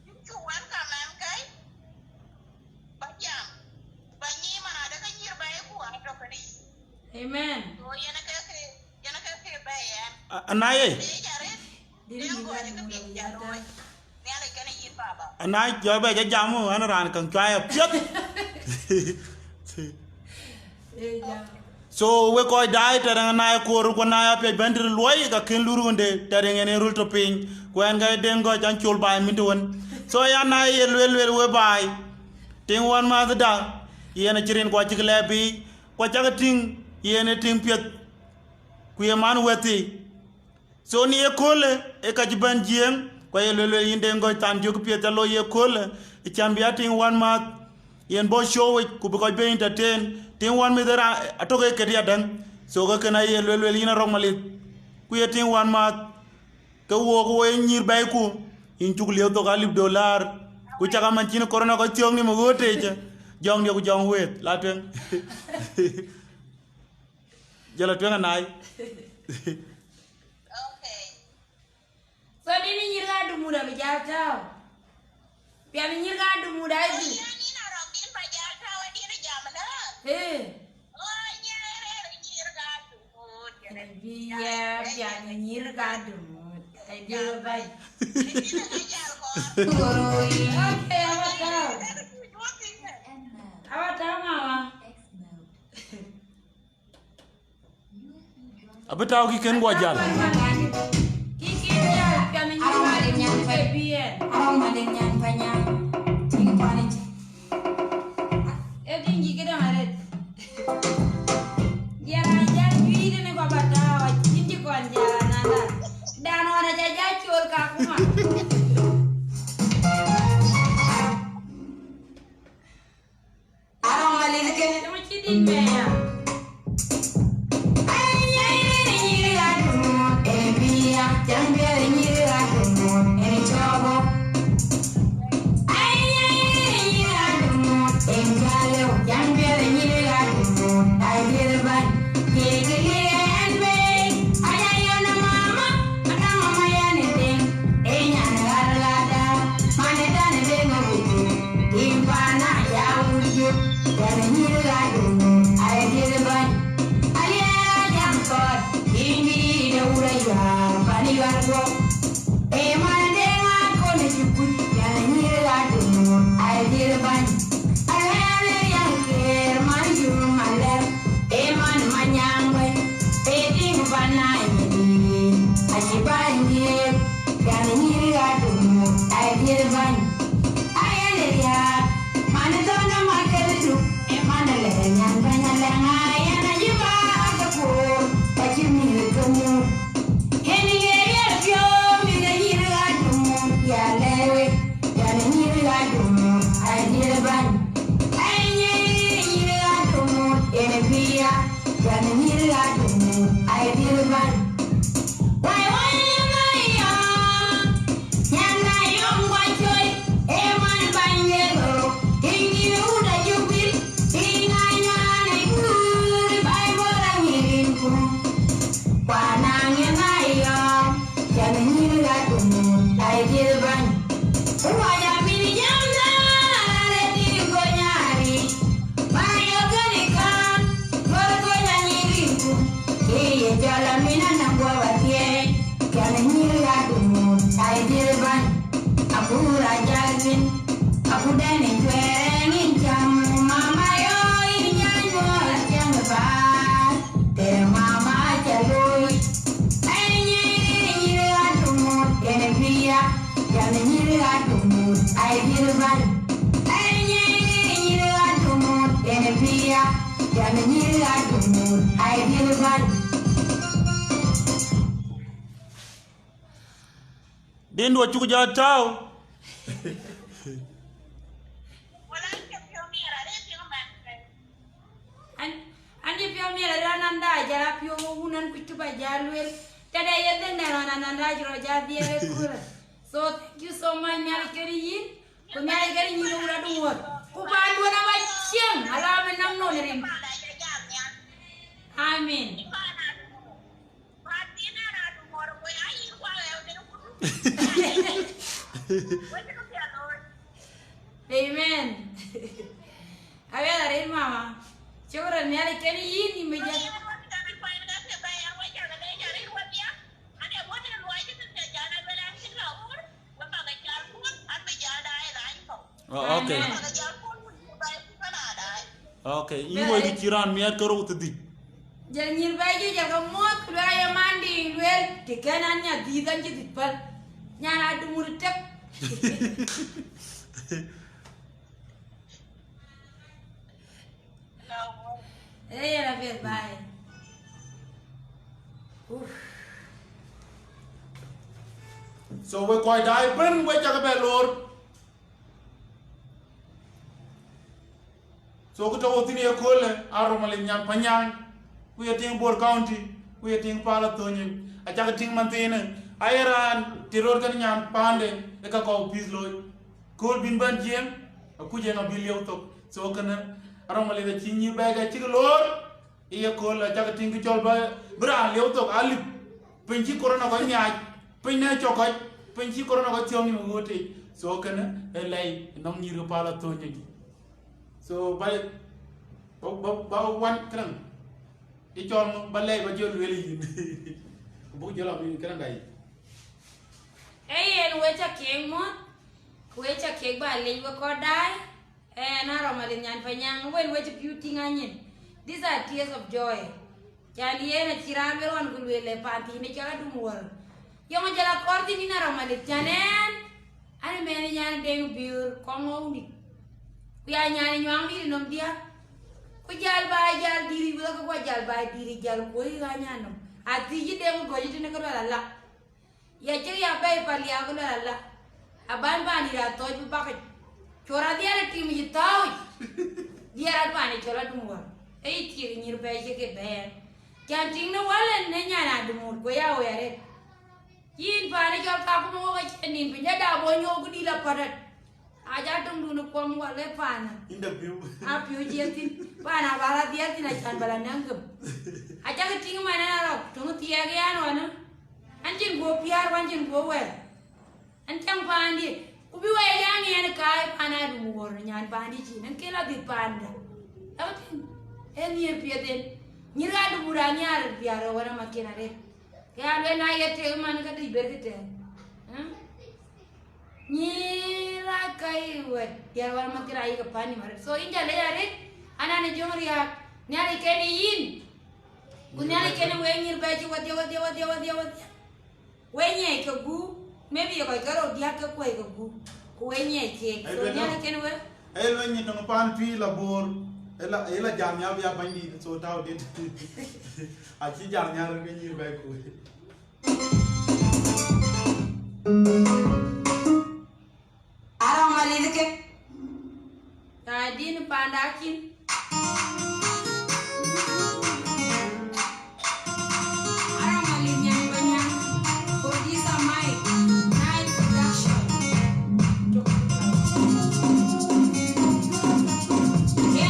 Yu chuan ka man kai. Bajam. Banyi marade ka nyir bae ku ato kani. amen So yen ke bae. Anaye. De jare. diri Dem ko ni de ka bi gani jaro. mo Ne ale kani yin baba. Anay jo be ja jamu an ran kan chaya piet. jam So we ko dai tara na ko ru ko na pe bendir loy ga ken lurunde tara ngene rul to pin ko en ga den go jan chul bay mi won so ya na ye lwel we bay ting won ma da yene chirin kwa chiklebi kwa chaga ting yene ting piet ku ye man weti so ni ye kole e ka jiban jiem kwa ye lele yinde ngoy tan juk piet lo ye kole e chambia ting one month yen bo show ku ko be entertain ting one me dera atoke kedia dan so ga kana ye lele yina romalit ku ye ting one month ka wo ko ye nyir bay ku in chukliyo to $1 ku chaga man chin corona ko tiong ni mo gote jong dia ku jong wet la twen jala twen nai Okay. So dini nyirga du muda bijal tau. Pian nyirga du muda Oh, itu. iya ni narong din pa jal tawa di na jamana. Eh. Oh, nyere nyirga tuh. Biar pian nyirga du mud. Ai dia bai. Ini ngajal kok. Goroi. Okay, awak tahu. Dua Awak tahu mama. abetaw ki ken gwa jal Kiki dia pian nyirga du mud. Biar. Arong maden nyan panyan. Ting panik. Tinggi kita ngaret. Dia raja duit ni kau baca, cinci kau jalan nanda. Dan orang jaja cur kaku mah. Arong malin ken. Cuma cidin ya. den do chuku ja taw Andi pio mira nanda jara pio unan kutu ba jalwel. Tada yedeng na nanda jro jadi kura. So thank you so much nyari keri yin. Ko nyari keri yin ura duwar. Ku pandu na ba chiang ala men nam no rin. Amin. Amen. A ver, mama. Syukuran nyari keri yin ni meja. Oh, okay. Okay, iwo di kiran miat karo tadi. Jangan nyirbai je jaga mot keluar yang mandi luar kekanannya di kan je dipal nyala adu murtek. Era pet bye. So we koy dai ben we jaga be lor. So ko tawo tini e kole aromale nyam panyang. Ku yeting bor county, ku yeting pala tonyin. A jaga ting mantene. Ayeran tiror kan nyam pande e ka ko pisloy. Kol bin ban jiem ku je na bilio to. So kana aromale de chinyi bega chigolor. Iya kol a jaga ting chol ba bra leo to alip. Penchi corona ko nyaaj. Penya chokoj. Penchi corona ko tiong ni ngote. So kana e lay nom nyiru pala tonyin. So by wan kran I chol ba lay ba jol weli bu jol am kran dai En wecha keng mo. Wecha keng ba le ko dai. Na romalin yan panyang wen wecha beauty nganyin. These are tears of joy. Jadi na chirambe wan kulwele panti ni kala dumwar. Yung jala korti ni na romalit janen. Ane meni nyan deng biur kongo ni. Kuya nyani nyang diri nom dia. Ku jal bay jal diri bila ko jal bay diri jal ko ga nyanom. Ati ji deng go ji ne ko la. Ya ci ya bay pal ya ko la. Aban bani ra to bu bakaj. Chora dia ra tim ji taw. Dia ra bani chora dumwar. Ei ti nyir bay je ke ben. Kan ting no wala ne nyana dumur ko ya o yare. Yin bani jol ka ko mo ga nin pinya da bo nyo gudi la padat. Aja dong dulu kuam wale pana. Interview. Apiu jetin pana bala dia tina chan bala nangkem. Aja keting mana naro tunggu tiga gian wana. Anjing gua piar anjing gua wel. Anjing pandi. Ubi wel yang yang kai pana dumur nyan pandi cina kela di panda. Tapi ini piatin. Nyira dumuranya ada biar orang makin ada. Kayak ada naik teh mana kata iber kita. Nyira kai wet biar orang makin ai ke pani mar. So inja le are ana ne jong riak nyari kene yin. Kunyari kene wenyir baji wat. Wenye ke gu maybe yo kai karo dia ke koi ke gu. Wenye ke so nyari kene we. El wenye no pan pi labor. Ela jam ya biya bandi so taw dit. Aci jam nyar wenyir bay ko. Arang malih ke? Tadi nu pandakin. Arang malih yang banyak. Producer Mike, Night Production. Ini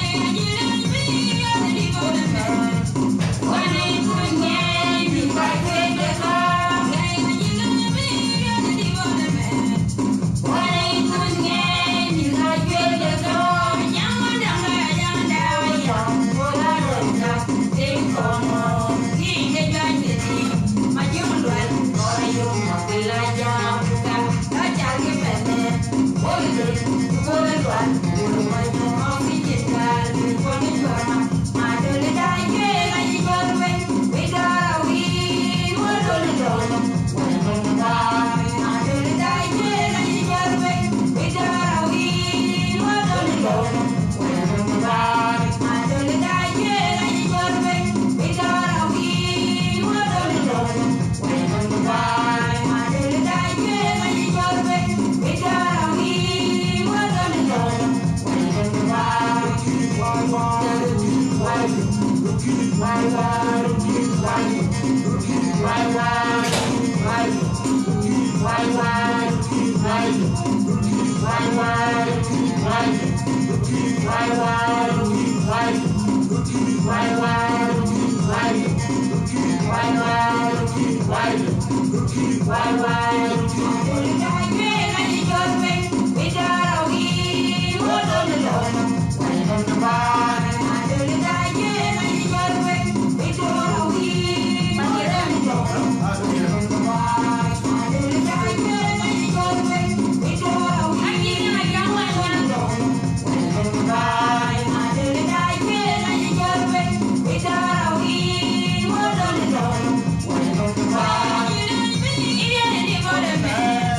ada di mana?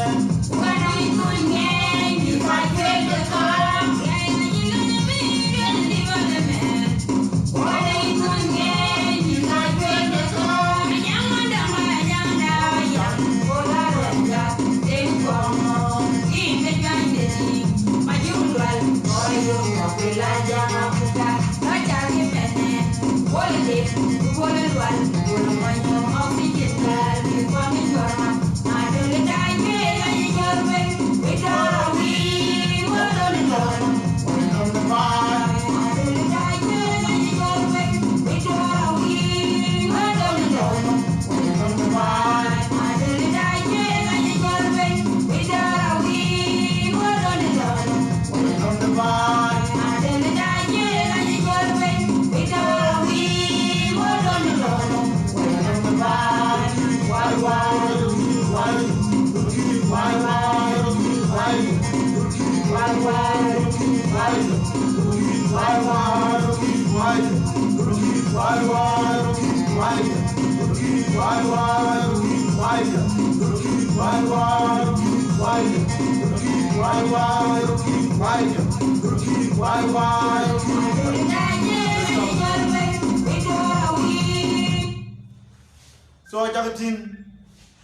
So jagatin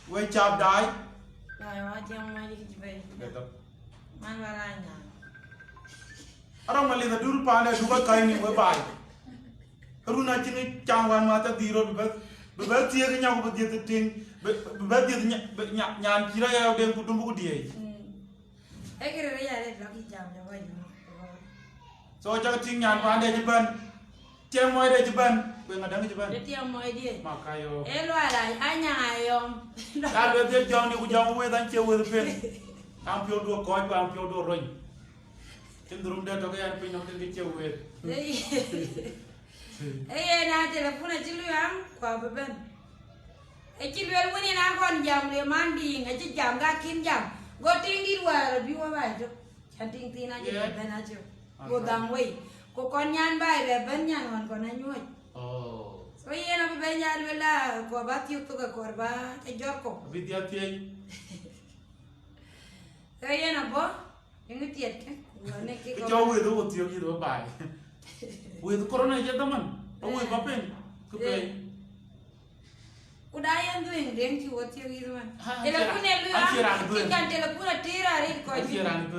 we chap dai. Dai wa jang ma di jibe. Man waranya. Arang mali da dur pa ne duga kai ni we bai. Runa chini changwan mata diro bebet tie ke nyaku bediet ting bebet dia nyan kira ya den kudum ku die. Kira ya le lagi jam ne wa ni. So jagatin nyan pa de jiban. Tiang moy de jiban. We ngadang jiban. De tiang moy dia. Makayo. Lo ala anya ayom. Ka le de jong ni ku jong we dan che we pen. Am pio do ko pa am pio do roñ. Cenderung de to yan pin no de che we. Na telepon ci lu am kwa beben. Ci lu woni na kon jam le mandi nga ci jam ga kin jam. Go ting di war bi wa ba jo. Chanting tina je ben a jo. Go dang we. Ko kon nyan bai le ben nyan wan kon na nyoi. Oh. So na beben ya lu la ko ba ti to ga korba te joko. Vidya tie. So na bo. Yung tiet ke. Wane ke ko. Jo we do tie ki do bai. We do corona je daman. We ba pen. Ku pe. Udah yang tu yang deng ki wati gitu man. Ha, Telepon lu ansiran tu. kan telepon tira ri ko. Ansiran tu.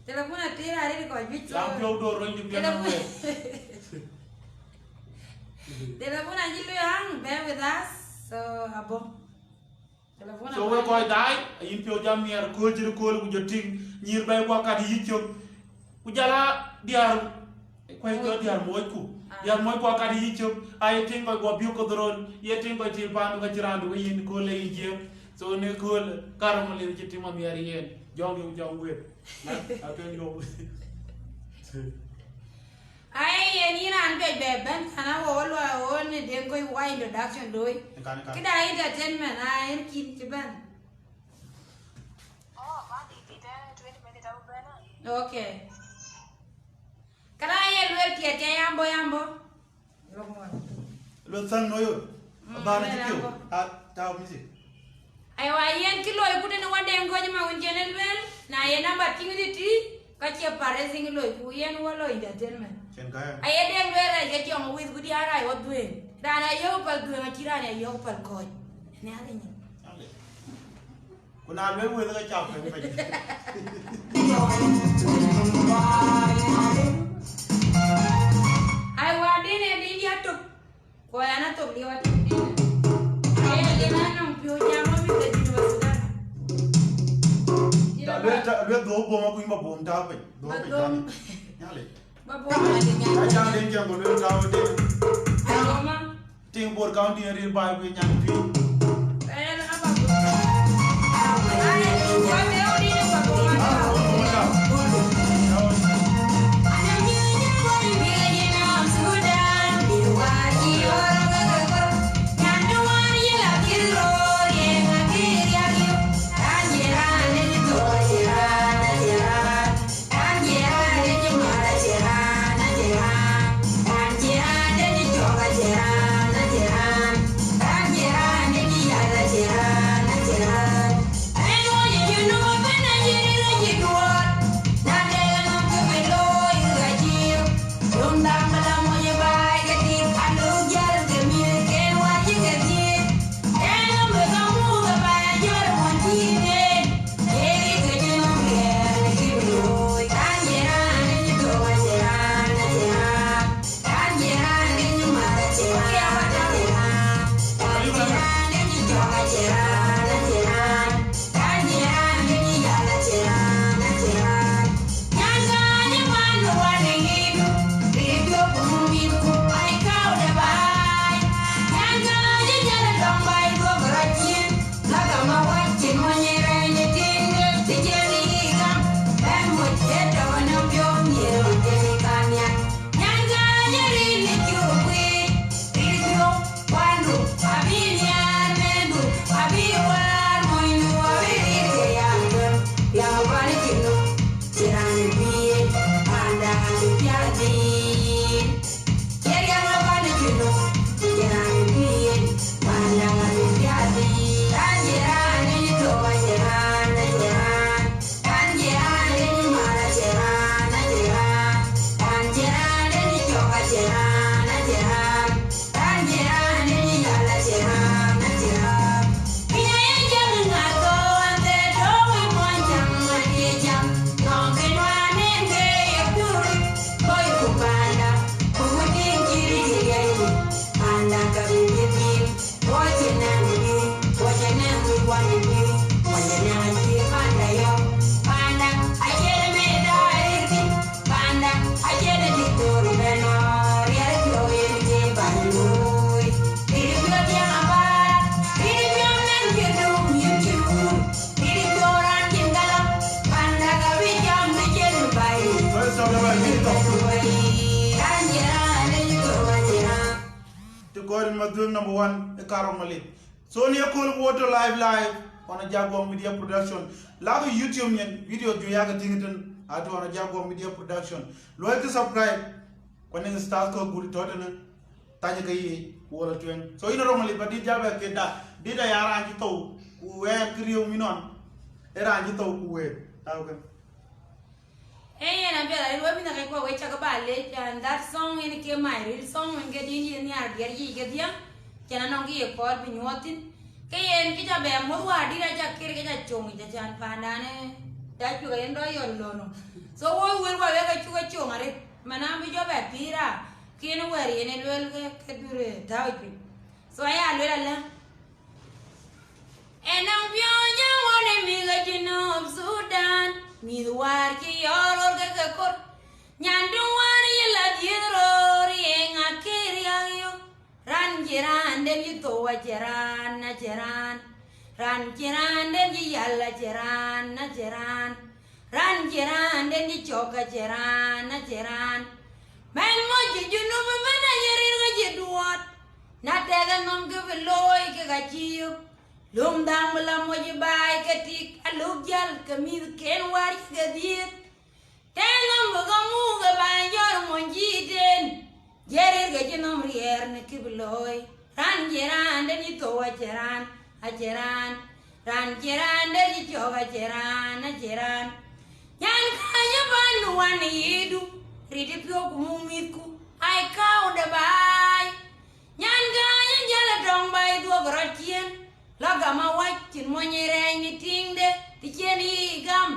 Telepon tira ri ko bicho. Am pio do roñ ju pian we. Telepon aja lu yang bear with us. So abo. Telepon So we ko dai yin pio jam yer ko jir ko lu joting nyir bay ko kat yi chok. Ku jala diar ko ko diar moy ku. Diar moy ko kat yi chok. Ay ting ko go biu ko doron ye ting ko til pandu ga jirandu yin ko le jem. So ne ko karam le ci timam yar yen jong yu jong we. Na apen yo. Ay ni ran be ben kana wo lo ne den ko wa introduction doi. Kita entertainment ay kin ci ben. Oh, mandi kita 20 menit aku bena. Okay. Kala ye lo ki te yambo. Lo sang no yo. Ba na ci yo. Ta mi si. Ay wa yen kilo e kute no wande ngo ma won jenel wel na ye number tingi ti ka ci pare sing lo ku yen wo lo entertainment. Chen kaya. Ay den wera je ci mo wis gudi ara yo duen. Dana yo pal du ma ci rana yo pal ko. Ne ale ni. Kuna le we ga chap pe pe. Ay wa dine di dia to. Ko yana to li wa ti di. Ay le na no pio ya mo mi te di wa sudan. Le do bo ma ku ma bo nda pe. Do pe jani. Nyale. Ba bo ma de nya. Ka jang den jang le da o de. Ay ma. Ting bor county ri ba ku nyang pi. Ay na ba bo. Ay wa de o di ne ba bo ma. doing number 1 e karo malit so ni ko water live on Jaguar Media Production la YouTube nyen video ju yaga tingitan atu on Jaguar Media Production lo ke subscribe ko ne start ko guri totana tanya kai wala tuen so ina romali badi jabe ke da dida yara ji to we kriyo minon era ji to we okay. Hey, and I'm very happy to go check about it. And that song in the my real song and get in the art, get here. Can I not get a pot when you want it? Kayan kita be mo did I just get a chong with the Jan Pandane that you enjoy your loan. So what will I get you a chong at it? Manam with your back, Pira, Kino worry and it will get so I had little. And I'm young, one and me of Sudan. Mi duar ki yoror ke kor nyandu wari la dirori en akiri ayo ran jiran den yi to wajeran na jeran ran jiran den yi yalla jeran na jeran ran jiran den yi choka jeran na jeran men mo ji junu bana yeri ga jedwat na tega nom ke veloy ke gachiyo lum dang mala mo ji bay ketik aluk jal kemid ken war gadit tengam bagamu ga bay yor mo jiten jerir ga jinom rier ne kibloy ran jeran de ni to ajeran ajeran ran jeran de ni to ajeran ajeran yan kanya ban wan yidu ridi pyo kumitku ai kau de bay yan kanya jala dong bay do grotien laga ma wacin mo nyere ni tingde ti cheni gam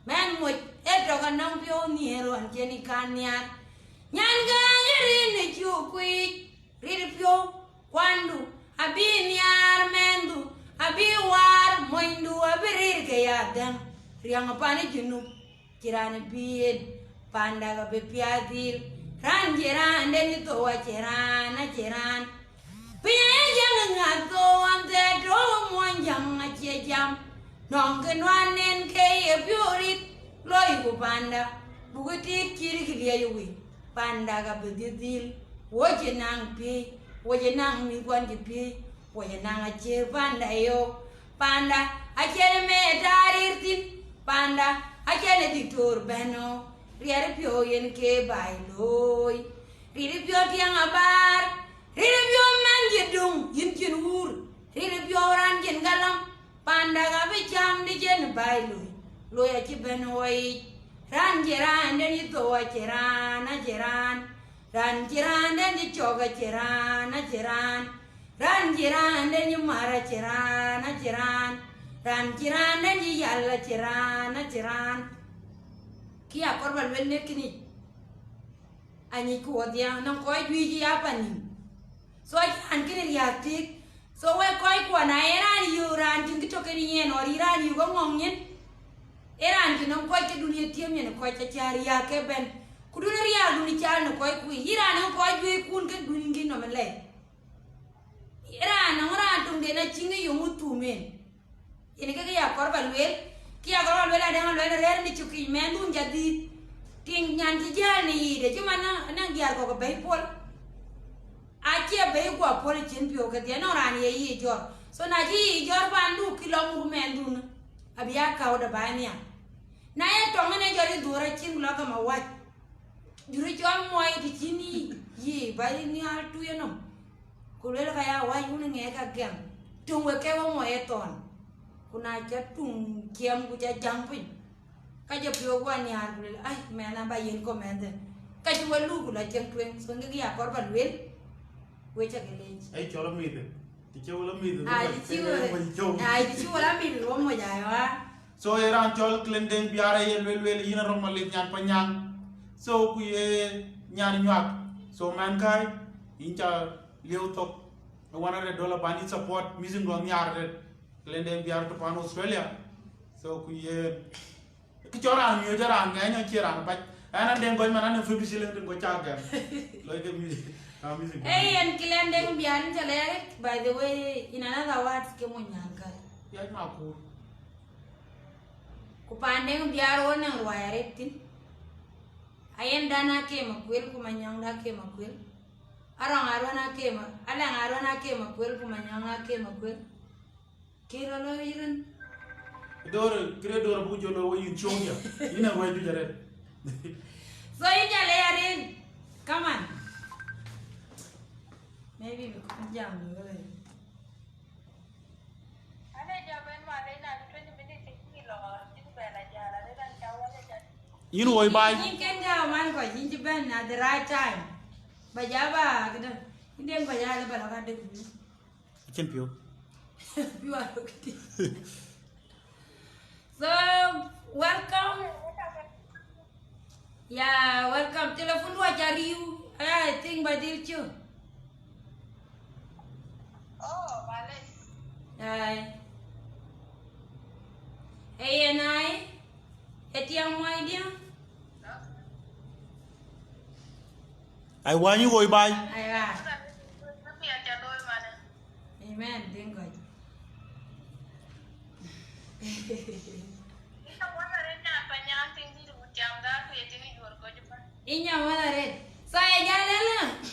men mo eto kan nang pio ni ron cheni kanyar nyan ga yeri ni chukui ri pio kwandu abi niar mendu abi war moindu abi ke yadang riang pani junu kirane bien panda ga be piadil ran jeran den to waceran aceran Piyang ngato ante do monjang acie jam nong kenwanen ke piorit loi ku panda buguti kiri kiri yuwi panda ga bedidil woje nang pi woje nang mi kwan di pi woje nang acie panda yo panda acie me tarirtin panda acie diktor beno riare pio yen ke bailoi riri pio tiang abar Riribyo man jedung yin kin wur riribyo ran kin galam panda ga be cham di jen bailoi loya ci ben way ran jiran den yi to jiran na jiran ran jiran den yi choga jiran na jiran ran jiran den yi mara jiran na jiran ran jiran den yi yalla jiran na jiran kia korbal wel ne kini ani ko dia non koy wi ji apani so I can't get it yet. So we're quite one. I ran you ran to get in or Iran you go on in Iran can not quite do your team and quite a charia keben. Could you real do the child quite we Iran quite we couldn't do in no Malay. Iran ran to get a chingy you move 2 men. In a Kia Corbal will Kia Corbal will I don't let the chuki man do jadi King Yanti Jani the Jumana and Giago Baypol. Akia be gwa poli chin pio ke dia no ran ye yi jor so na ji jor bandu kilo mu mendun abia ka oda bania na ye to ngene jori dura chin lo ka ma wa juri jor mo ai di chini yi bari ni al tu ye no kulela ka ya wa yun nge ka gem tung we ke wa mo e ton kuna ja tung kiem ku ja jang pin ka je pio gwa ni al kulela ai me na ba yin ko mende ka ji wa lu ku la jem twen so ngi ya kor ban wel Which I ai chola mi de ti chola mi de ai di chiwola mi de mo ya wa so eran chol klendeng biara ye wel yina romalit nyan panyang so ku ye nyan nyak so man kai incha liu tok $100 bani support music go nyar de klendeng biara to pan Australia so ku ye ki chora mi jara nganya chira ba ana den go man ana 50 shilling den go charge lo ke music Hey, and Kilendeng Bian Jalek, by the way, in another words, Kemunyanka. Ya aku. Kupandeng biaron ang wayaretin. Ayan dana ke makwil, kumanyang da ke makwil. Arang arwana kema, alang arwana kema kwel kumanyanga kema kwel. Kira lo irin. Dor kire dor bu jolo wo yin chongya. Ina way du jare. So you jale yarin. Come on. Maybe we could jam a little. Yin way bay. You can jam man ko jinji ben at the right time. Bajaba kada. Indem bajala balaga de. Chen pio. You are okay. So welcome. Yeah, welcome. Telephone wa cari you. I think by deal you. Oh, balik. Hi. Hey and I. Etiang mo idea. Ai wa yin way bay. Aywa. Tapi aja doi mana? Amen. Thank God. Kita mana rena banyak tinggi di jam dah, tu tinggi jual kau je pan. Inya wala red. Saya jalan.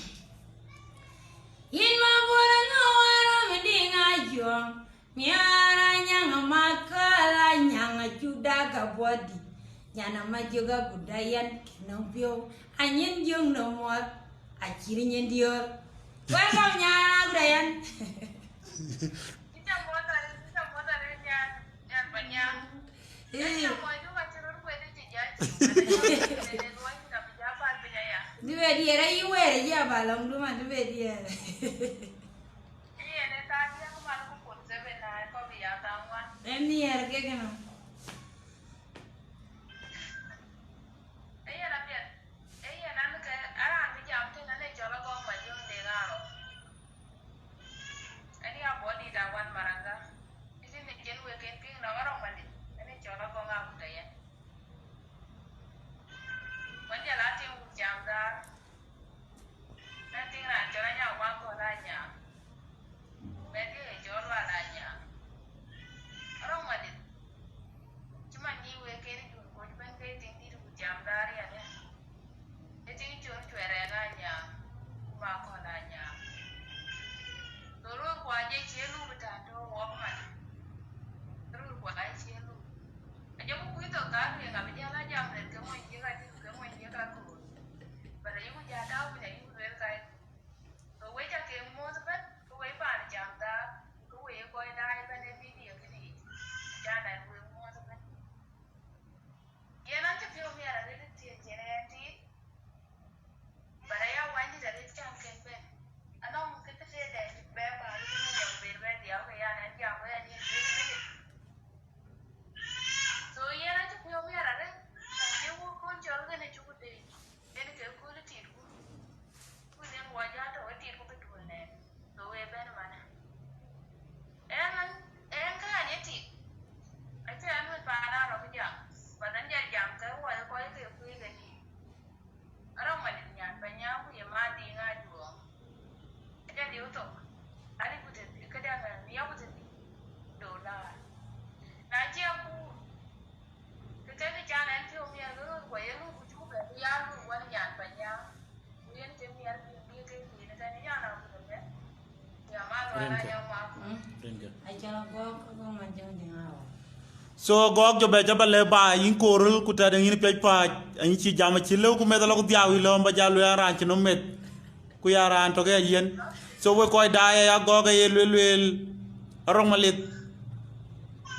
Yin ma bora no wara mending ajo. Miara nyang makala nyang juda ka body. Nyana majoga budayan kinopio. Anyen jung no more. Akiri nyendior. Welcome nyana budayan. Kita motor rena yang banyak. Yang mau itu macam orang kau itu jadi. Dua itu dah berjalan berjaya. Dua dia rai wera ya balong duma dua dia. Iya, dah tadi aku malu aku pun sebenarnya kau biar tahuan. Ini ya ke kana. Iya, tapi iya nanti ke arah ni jam tu nanti jalan kau maju dengar. Ini apa di dawan marangga? Di sini jenuh weekend ping orang mandi. Ini jalan kau ngam daya. Manja latih jam dah. Nanti nak jalannya uang kau nanya. Berarti jual walanya. Orang mandi. Cuma ni weekend tu kau cuma tinggi tu jam dari ada. Jadi jual renanya. Uang kau nanya. Turun kau aja celu bertanda uang mandi. Turun kau aja celu. Aja buku itu kan yang kami jalan jam dan kamu ini kan tu. Pada ibu jatuh punya ibu real kai. Kau wajah kamu tu kan, kau wajah pada jam dah, kau wajah kau dah pada video ni. Jangan kamu tu kan. Ia nanti film ni ada di TV. Pada yang wajah dari jam kan. Anak mungkin tu saya dah berapa hari ni yang berber dia kau yang nanti yang kau yang ni. So ia nanti film ni ada. Dia kau jual kan cukup deh. Jadi kau tu tiru. Kau yang wajah tu tiru betul ni. Kau yang mana? Kan ni tiru. Aja anu pada orang kerja. Pada dia jam kau wajah kau yang kau yang ni. Orang mana ni? Banyak aku yang mati ngaju. Aja dia tu. Ada betul. Kadang dia betul. Dolar. Nanti aku. Kita jangan film yang lu kau yang lu juga dia lu wan yang banyak. Kemudian dia dia ni nanti yang nak betul. Yang mana orang yang mau. Aja kau manjang dengar. So gog jo be jabale ba yin korul ku ta yin pe pa yin ci jama ci lew ku medalo ko diawi lo mba jalu ya ran ci no met ku ya ran to ge yen so we koy da ya gog ye lel romalit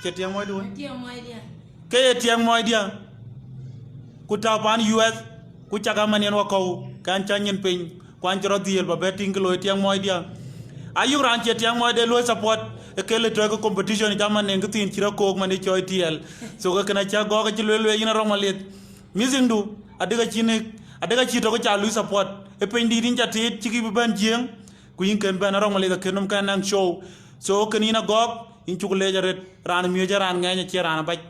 ci tiang moy dun Dia mai dia. ke tiang moy dia ku ta pan US ku caga manen wa ko kan ca nyen pin kwan jro diel ba be ting lo tiang moy dia ayu ran ci tiang moy de lo support kele to ko competition jaman ne ngtin ci rako man ci OTL so ko kana ca goga ci lelo yina romalit music du adiga ci ne adiga ci to ko ca lu support e pendi din jati ci ki ban jeng ku yin ken ban romalit ko num kan nang show so ko ni na gog in ci ko lejaret ran mi jaran nganya ci ran baj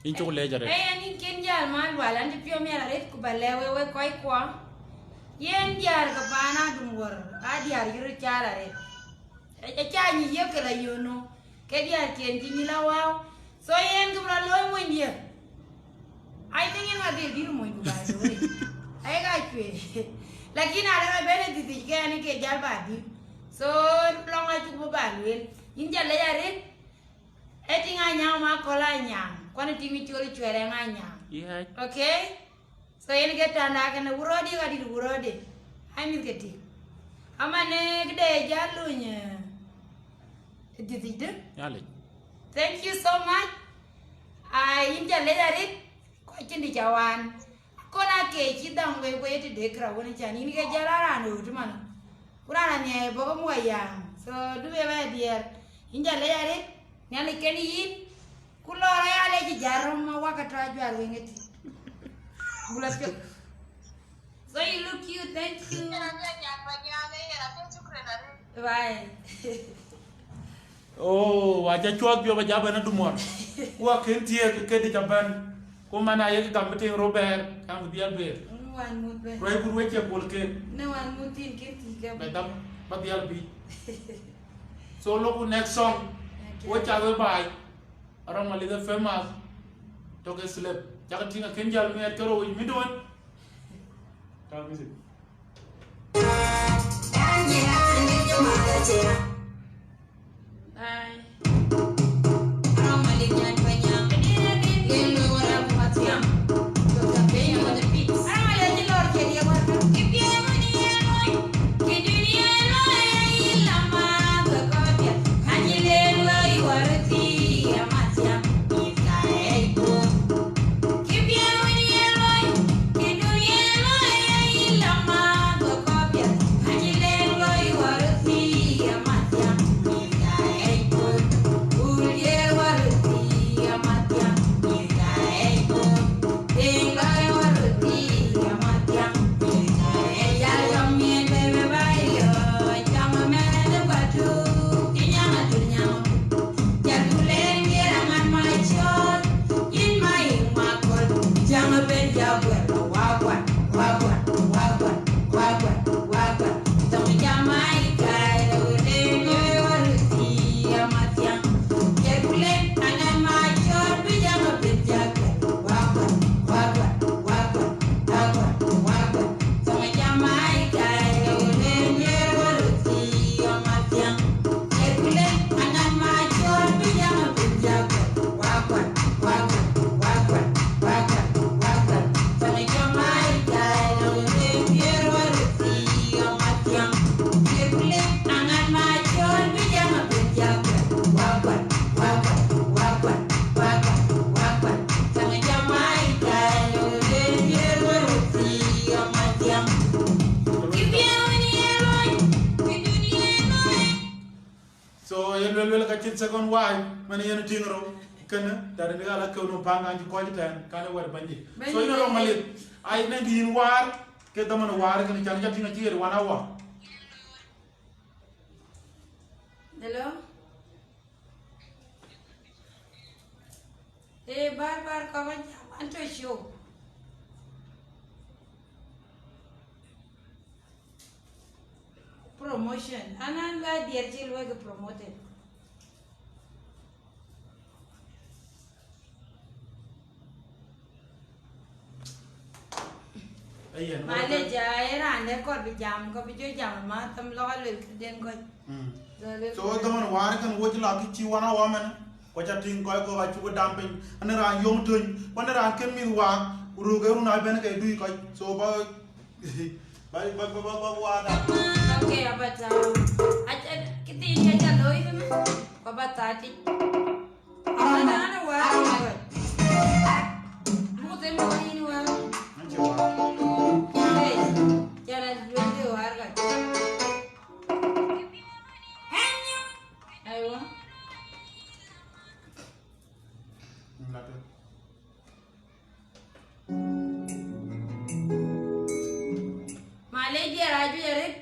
in chu le jare ani ken jal man wala ndi pio mi ala ret ku balewe we koy kwa yen diar ga bana dum wor a diar yuru chala re e cha ni ye ke la yono ke diar ken ti ni la wow so yen ku ra loy mo ndia ai tengen wa de dir mo ku ba do re ai ga chwe lakini ala bene di ke ani ke jal ba di so longa chu ba lwel in jale ya re eti nga nyang ma kola nyang kwana timi chori chwere nga nyang yeah okay so yen get tanda kana urodi ga di urodi ami geti amane gde jalunya didide yale thank you so much ai inja ledarit ko chindi jawan kona ke chidang we we de kra woni chani ni ke jalara no tumana kurana ne bogo moyang so duwe ba dier inja ledarit nyale keni yin kulora yale ji jarom ma wakata jwar wengeti bulas ke so you look cute thank you bye oh waja chuak bio ba jaba na dumor wa ken tie ke de jaban ko mana ye ka mete Robert kam dia be wan mut be roi bur we che bol ke ne wan mutin ke tiga bedam ba dia bi so loku next song wo cha we bai arang mali the famous to ke slap jaga tinga ken jal me tero wi mi don ta music bye second wife man yena tingro kana dara ni ala ko no panga ji ko tan kana war bandi so ina ro malit ay na di war ke dama no war kana jar jati na jere wana wa hello bar kawan anto show promotion anan ga dier jil wa promoted Male jaya ane kor bijam ko bijo jam ma tam loga lel den ko so daman war kan wo ji la ki ci wana wa man ko ja tin ko ga ci dampe an ra yom tun wana ra ken mi wa ru ga ru na ben ka du ko so ba wa da okay abata acha kiti ya ja loi kan ko bata ti ana wa mu te mo ni wa jangan jual harga. Ayo. Malaysia raju ya Rik.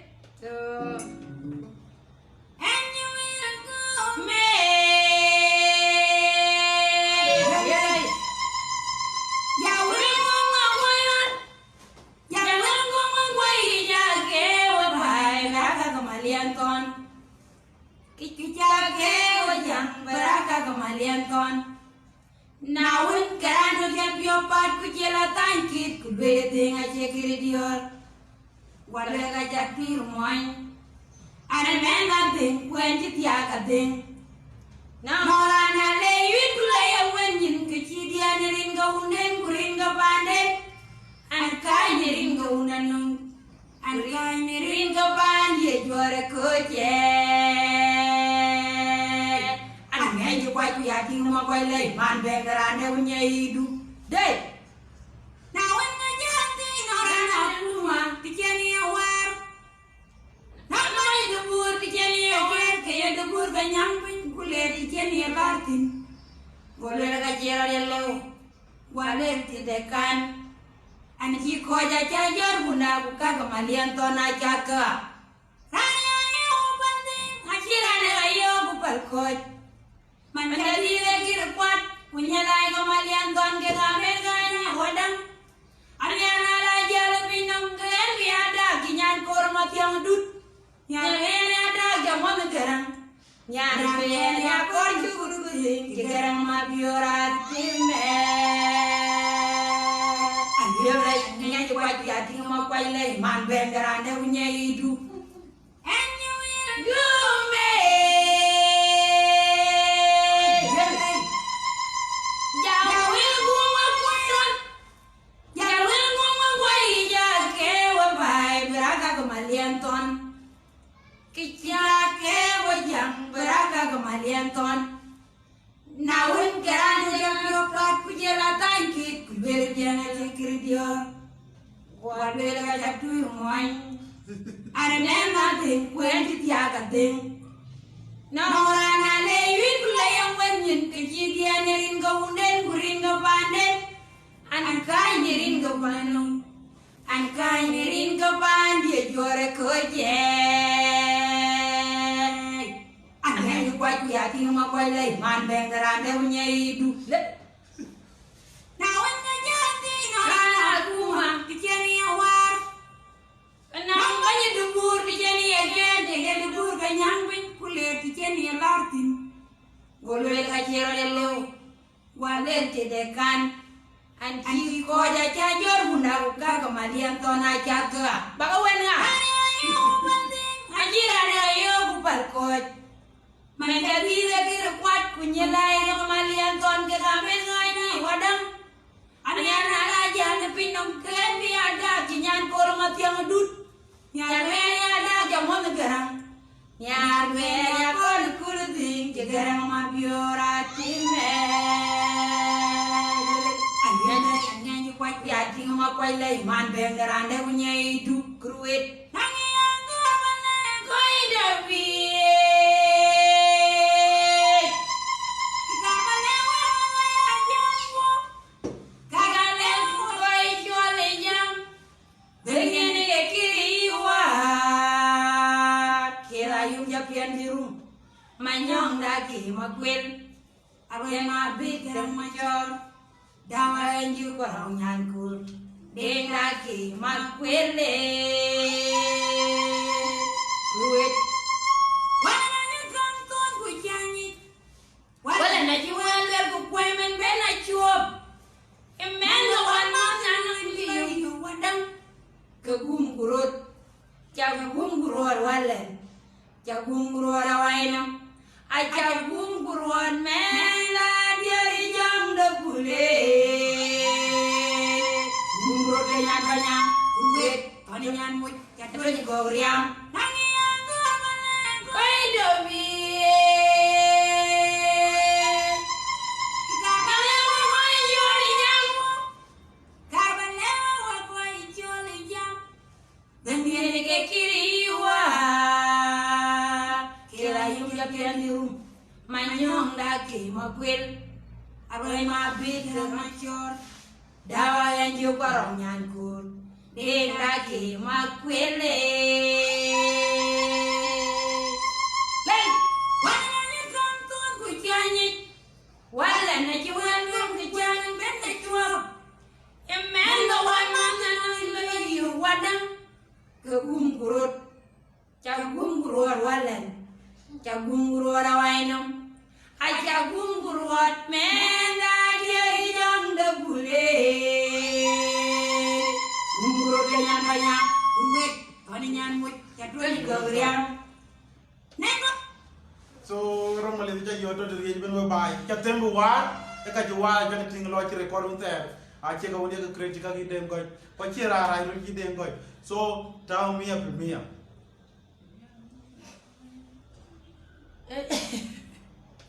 kulwe ting a chekiri dior wale ga chakir moin ana menga ting kwenji tiaka ting nora na le yit kule ya wenjin kechidi ani ringa unen kuringa pande an kai ni ringa unanung an kai ni ringa pande jore koje an ngenji kwa ya ting ma kwa le man bengarane unya idu dei na wenga jati nora na luma tikeni awar na mai debur tikeni awar kaya debur ganyang kule tikeni abartin gole ga jera yello wale ti dekan an ki koja cha jor bunda buka kemalian tona chaka raya yo bandi akira ne ayo bupal koj man jadi lagi rekwat punya lai kemalian ton ke kamer ganya hodang ariana la jale pinam keren biada kinyan kormat yang dut yang ini ada jamon gerang nyana biar ya kor juru kuing gerang ma bioratime anjir lai nya coba jadi ma kwai lai man bengarane punya hidu anywhere gume jawil guma kwairan jawil guma kwai ja ke wa bai beraga kemalian ton Kicake wajang beraga kemalian ton Nawin keran jam yopat kujela tangkit Kuberi jangan cekir dia Wadwela kajak tuyu moin Ada nema ting kuen titiaga ting Nora na lewin kula yang wenyin Kejidian nyerin ke unden kurin ke panden Ankai nyerin ke panung Ankai nyerin ke pandi jore koje Quay ya thì mà quay lấy màn bèn ra đeo nhây đủ lệ nào anh nghe nhá thì nó là cu mà cái chân yêu war nào bao nhiêu đứa buồn cái chân yêu kia thì cái đứa buồn cái nhang bên cu lệ cái chân yêu lartin golu el kaciro yello walen te dekan an ki ko ja cha jor bunda ka kemalian tona jaga baka wenga ayo penting ajira ayo bupal koj Mereka bisa kira kuat kunyelai kemalian ton ke kami ni wadang. Anak-anak raja nepinong keren ada kinyan kormat yang dut. Nyarwe ada jamon negarang. Nyarwe ya kon kuruting jegarang mabioratime. Ananya kuat biati ngamakwai lai man bengarande punya hidup kruit. Nangian tu apa nih? Koi David. Manyong daki makwil abe ma bikerang major dawa enju korong nyankul deng daki makwil le kuit wala na kanton ku janyi wala na jiwan wel ku kwemen bena chuop emen lo wana nanu liyu wadang kegum gurut jagum gurur walen jagum gurur awainam aja gumguruan mela dia jam de bule gumguru dengan banyak duit panengan mu jatuh di goriam nangian tu amane koi dobi kita lewa koi joli jam karban lewa koi joli jam dan dia ke kiri wa Piandium, manyong daki makwil, aroy mabit macor, dawa yang juga orang nyangkut, dek daki makwil le. Leng, wala ni kanton kujanyi, wala na jual lem kujanyi benda jual, emen lawan mana lagi wadang, kegum kurut, cagum kurut walan. Cagum guruat awainam, acagum guruat menda dia hidang de bule. to de ye ben we bay ca tembu war e ka ji war ja ting lo ci record un ter a ci ga woni ga critique ga dem goy ko ci ra ra ru ci dem goy so taw mi ya premier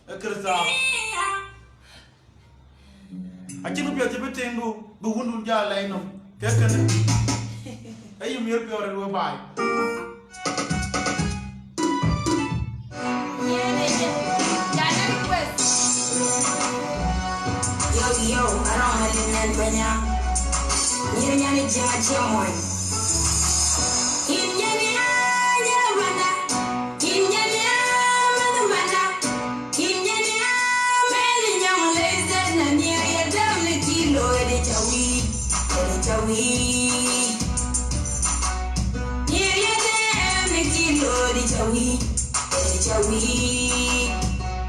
e krista a ci nu bi ci betengu bu wundul ja lay no kekken ay yu mir bi ore we bay Yo, I don't have any banyak. Ni nyani jangan ciamoy. Inyani aja bana, inyani mana bana, inyani meli yang lezat na ni ya dam le kilo de chawi. Ni ya dam le kilo de chawi.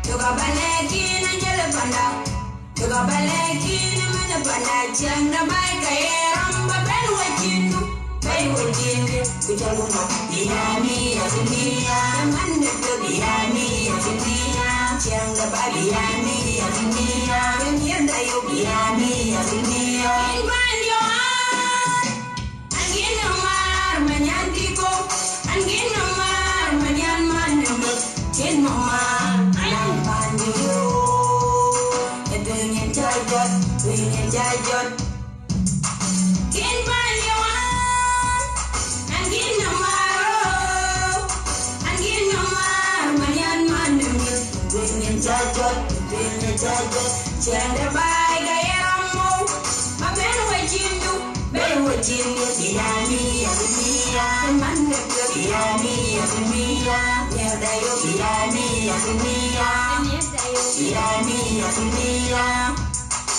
Toka baleki na jale bana. Toka baleki na mana bana janga mai kaya ramba ben wajindu kujaluna biyami ya dunia mande to biyami ya dunia janga ba biyami ya dunia nyenda yo biyami ya dunia inbanyo angina mar manyandiko angina mar manyan manyo chen mama alam banyo Dengan jajan Kin banyawan Angin namaro Angin namar Manyan mandemil Dengan jajan Janda baik gaya ramu Maben wajindu Ben wajindu Biyami ya dunia Mandem ke biyami ya dunia Nyerdayo biyami ya dunia Biyami ya dunia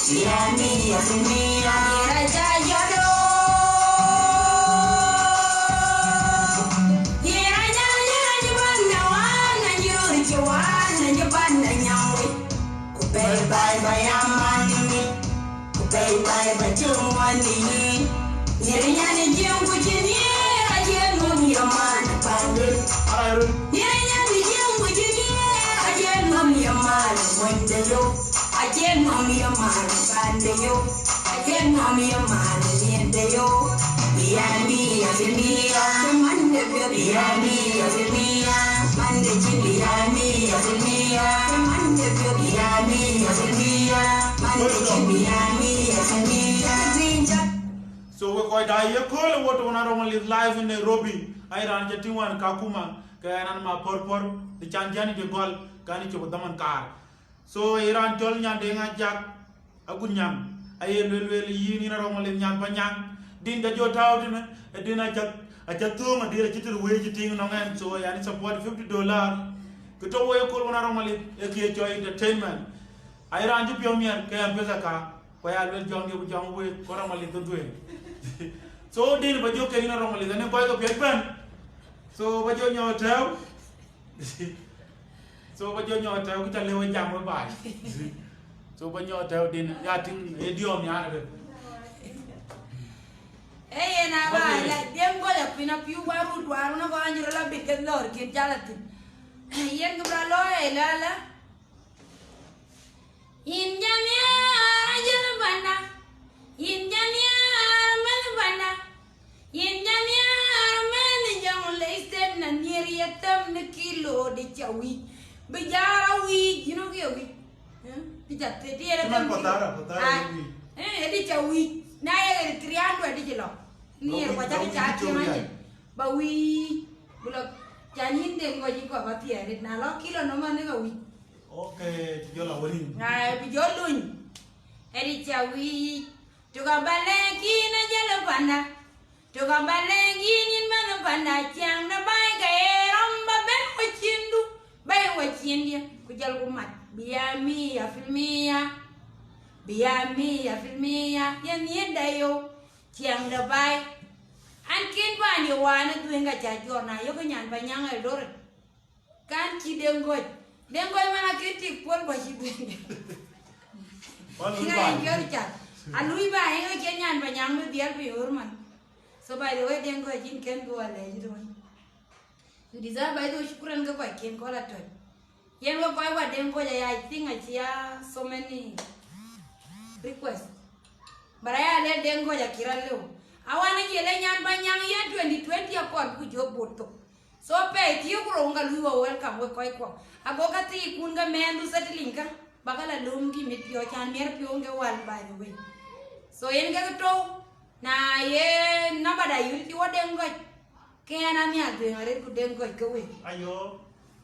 Biyami ya dunia Raja jodoh Raja bandawan Nanjur jawan Nanjur bandanyawi Kupel bay aman ini Kupel bay bacuman ini Nyerinya ni jeng kucini Raja nung yaman panggil Nyerinya ni jeng kucini Raja nung yaman Wendayo Ajen mami amar bandeyo, ajen mami amar niendeyo. Biyami ya filmia, mande biyami ya filmia, mande biyami ya filmia, mande biyami ya filmia, mande biyami ya filmia. So we go die ye call what one around live in Nairobi. I ran jetting one Kakuma, Kayanan ma porpor, the Chanjani de Gol, Kani Chodaman car. So Iran tol nya de nga jak agunyam aye lelwel yi ni ro ngol nyam panyang din da jo taw dina dina jak aja to ma dire citir we ci ting no ngam so yani support $50 ko to we ko wona ro ngol e ke joy entertainment Iran ju pio mier ke am pesa ka ko ya lel jonge bu jong we ko ro ngol to duwe so din ba jo ke ni ro ngol ne ko pe ban so ba jo nyo taw so ba jo nyo taw kita lewe jam ba bai so ba nyo taw din ya ting idiom ya na na ba la dem go ya pina piu waru waru na ko anjiro la bit ken lor ken jalatin yen gubra lo la injanya rajal bana injanya men bana injanya men jang leisten na niriyatam ne kilo de chawi Bijara wi, you know ke wi. Bijat te dia Cuman potara wi. Edi chawi. Na ya triando edi jelo. Ni ko ja cha ti manje. Ba wi. Bulo janin de ko ji ko ba ti edi na lo kilo no man ga wi. Okay, yo la woni. Na bi jolun. Edi chawi. Tuga baleki na jelo panda. Tuga baleki ni man panda chang na bai ga ramba ben ko chindu. Bay wajindia kujal kumat biyami ya filmia yan yenda yo tiang da bay ankin ban yo wana duenga jajona yo kanyan banyang elor kan ki dengoy mana kritik pon ba si duenga ngai yorcha alui ba he kanyan banyang me dial bi urman so by the way dengoy jin ken go ale jido Diza by the shukran ga bakin kola toy. yen go koi wa den go ya I think I see so many requests but I let den go ya kira leo awana jele nyan banyang ya 2020 akon ku jo boto so pe ti ku ronga luwa welcome we koi ko agoka ti kunga mendu settlinga bagala lumgi mit pio chan mer pio nge wal by the way so yen ga to na ye namba da yul ti woden go kena mi adu ngare ku den go ko we Ayo,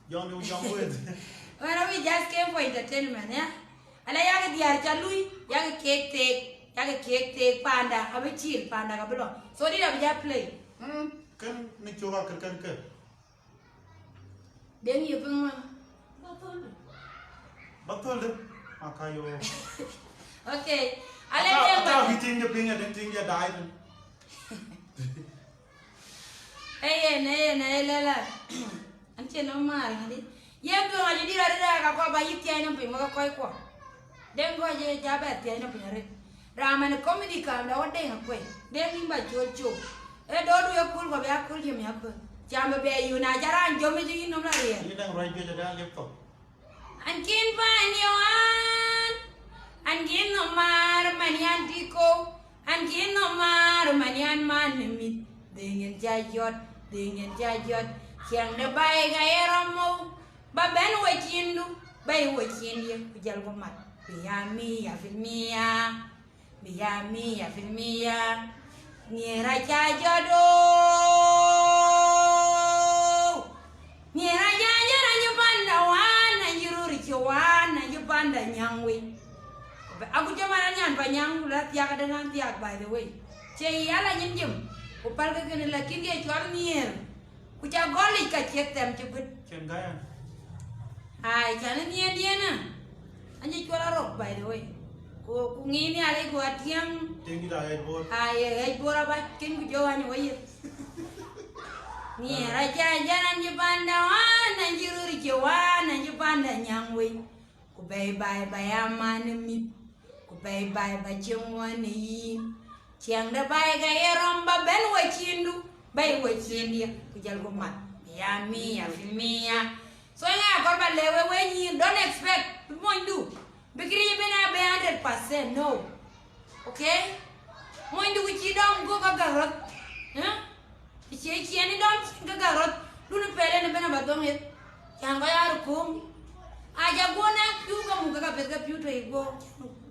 young word. when we just came for entertainment ya ala yaga diar chalui yaga cake take panda abe chill panda ka belo so did I play Kan ni coba kan ke. then you pun Betul deh. Makayo. okay ala Apa yang bikin je pinga dan tinggi dah itu. eh la ante no mar ngadi yem to ngaji dira dira ka ko ba yitti ay no pe mo ko ko den go je jabe ti ay no pe re ramen comedy ka da wade ngakwe den nimba jojo e do du yakul ko be yakul je mi yakul jambe be yu na jaran jomi ji no la re Ini dah right dia dah laptop. Ankin panyoan Ankin no mar manian tiko Ankin no mar manian manimit Dengan jajot Siang de bay gaya romo Baben wacindu Bay wacindi Kujal gomat Biyami ya filmia Ngira jajodo Ngira jajodo Nyupanda wana Njururi kiwana Nyupanda nyangwe Aku cuma nanya nyang Ulat tiak dengan tiak by the way Cai ala nyim Upal ke kene laki dia jual nier. Kuca goli ka cek tem cepet. Cian gaya. Hai, jangan dia na. Anja jual rok by the way. Ku ngini ale ku atiang. Tinggi dah head board. Hai bora ba ken ku jawanya waye. Ni raja jalan je panda wana jiruri ke wana je panda nyangwe. Ku bye aman mi. Ku bye chengwani. Siang da bay gaya romba ben wacindu bay wacindi kujal gomat yami ya filmia so nga korba lewe wenyi don't expect moindu bikiri bena be 100% no okay moindu kuci dom go gagarot ichi ani dom gagarot dunu pele ne bena badong yet yang gaya rukum aja gona piu kamu gaga pet piu to igo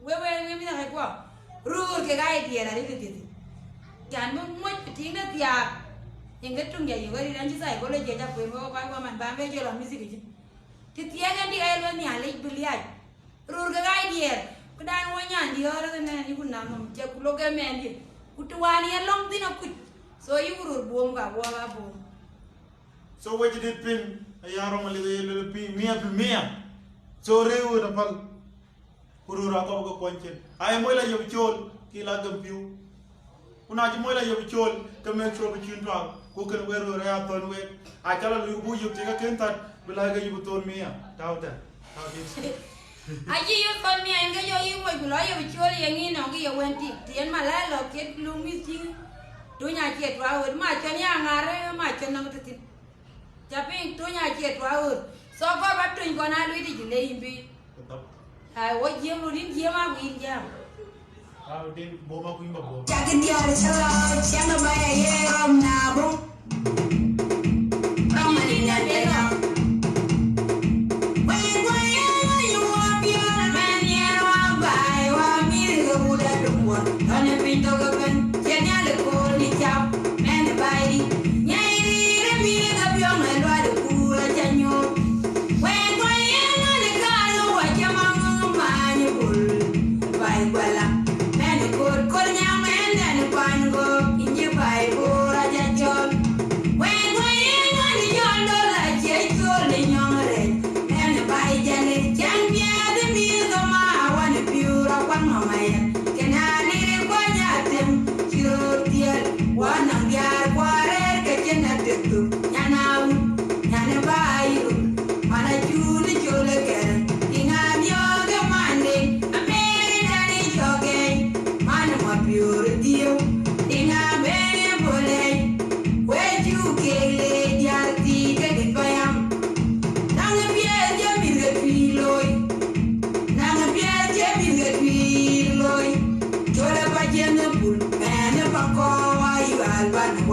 wewe mi na kwa rur ke gai dia dari ke kan mo tinga tia inga tung ya yori dan ci sai gole je ja ko mo ko man ba me je la music ji ti tia kan di ai lo ni ale biliaj rur ke gai dia ku dan wo nya di ora ne ni ku na mo je ku lo ke men di ku tuani ya long dino ku so yu rur bom ga wo ga bom So what you did pin? Ayaro mali le pin mia. So rewu da pal. Kurura ko konchen. Ay moy la yob chol kila gampiu. Una ji moy la yob chol ke men chol bi chinta ko ken wero ya ton we. A kala lu bu yob te ka ken tat bila ga yob ton mia. Tawta. aji yo kon mi en ga yo yi mo gulo yo choli yang ni no gi yo wenti tien mala lo ke lu mi ting tu nya che twa ud ma chen ya ngare ma chen na ti tapi tu nya che twa ud so ko ba tu ko na lu di le imbi Tetap. ai wo jiem lu din jiem a wi jam Ah, din boma ku imba boma. Jaga dia ada salah, siapa bayar ye rom nabung. Rom ada dia dia.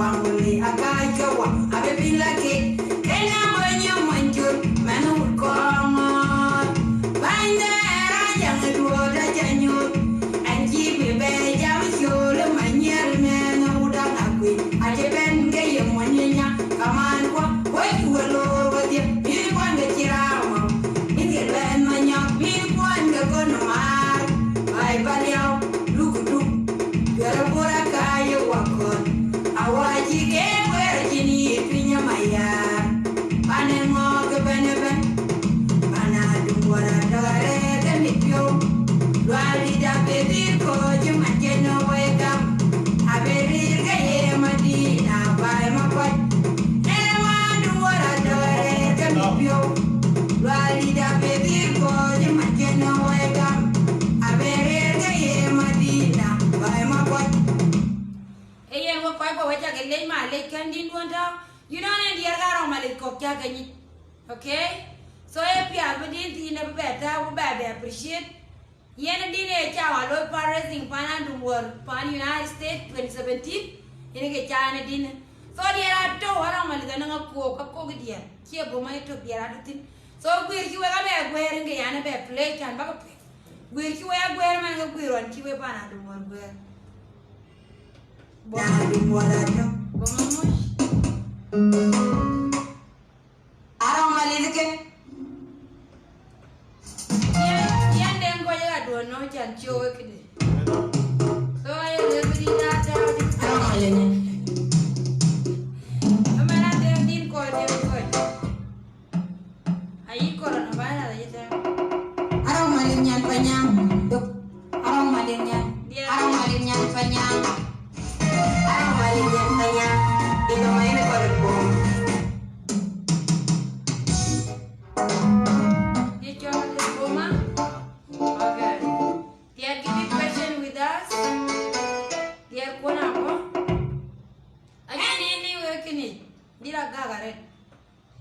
wanguli akajowa abe bilake ena banyo manjur manu kongot banda rajang duoda janyur anji bebe jam shole manyar mena udang akwi aje ben gaye monyenya kaman kwa wai walo wadia mi kwanga kirama inge ben manyak mi kwanga konomar ai baliao lukudu garabora kaya wakon awaji ke werjini pinya maya panengo ke beneben pana duwara dare ganipyo lwali da bedir ko jumajeno wegam aberir gaye madina bai makwat ema duwara dare ganipyo lwali da bedir ko jumajeno wegam aberir gaye madina bai makwat. Eyen wo pai po wacha ke lei ma lei kan din don ta you know ne diar garo ma lei ko kya ganyi okay so e pia bu din ti ne be ta wo ba be appreciate yen din e cha wa lo parising pana dum wor pan United States 2017 yen ke cha ne din so diar to wara ma le na ko ko diar ki bo ma to diar tin so gwir ki we ga be gwer nge ya ne be play kan ba ko gwir ki we ya gwer ma nge gwir on ki we pana dum wor gwer Dari muaranya arang malilike yan den ko ya do no chan chowe kide so ay le bi da ta arang malilike amana den din ko ay ko na ba na ya arang malilnya panyang dok arang malilnya panyang arang malilnya panyang ino main korpo ni chowe de boma okay dia give me patient with us dia ko na ko ani ni we kini dira gagare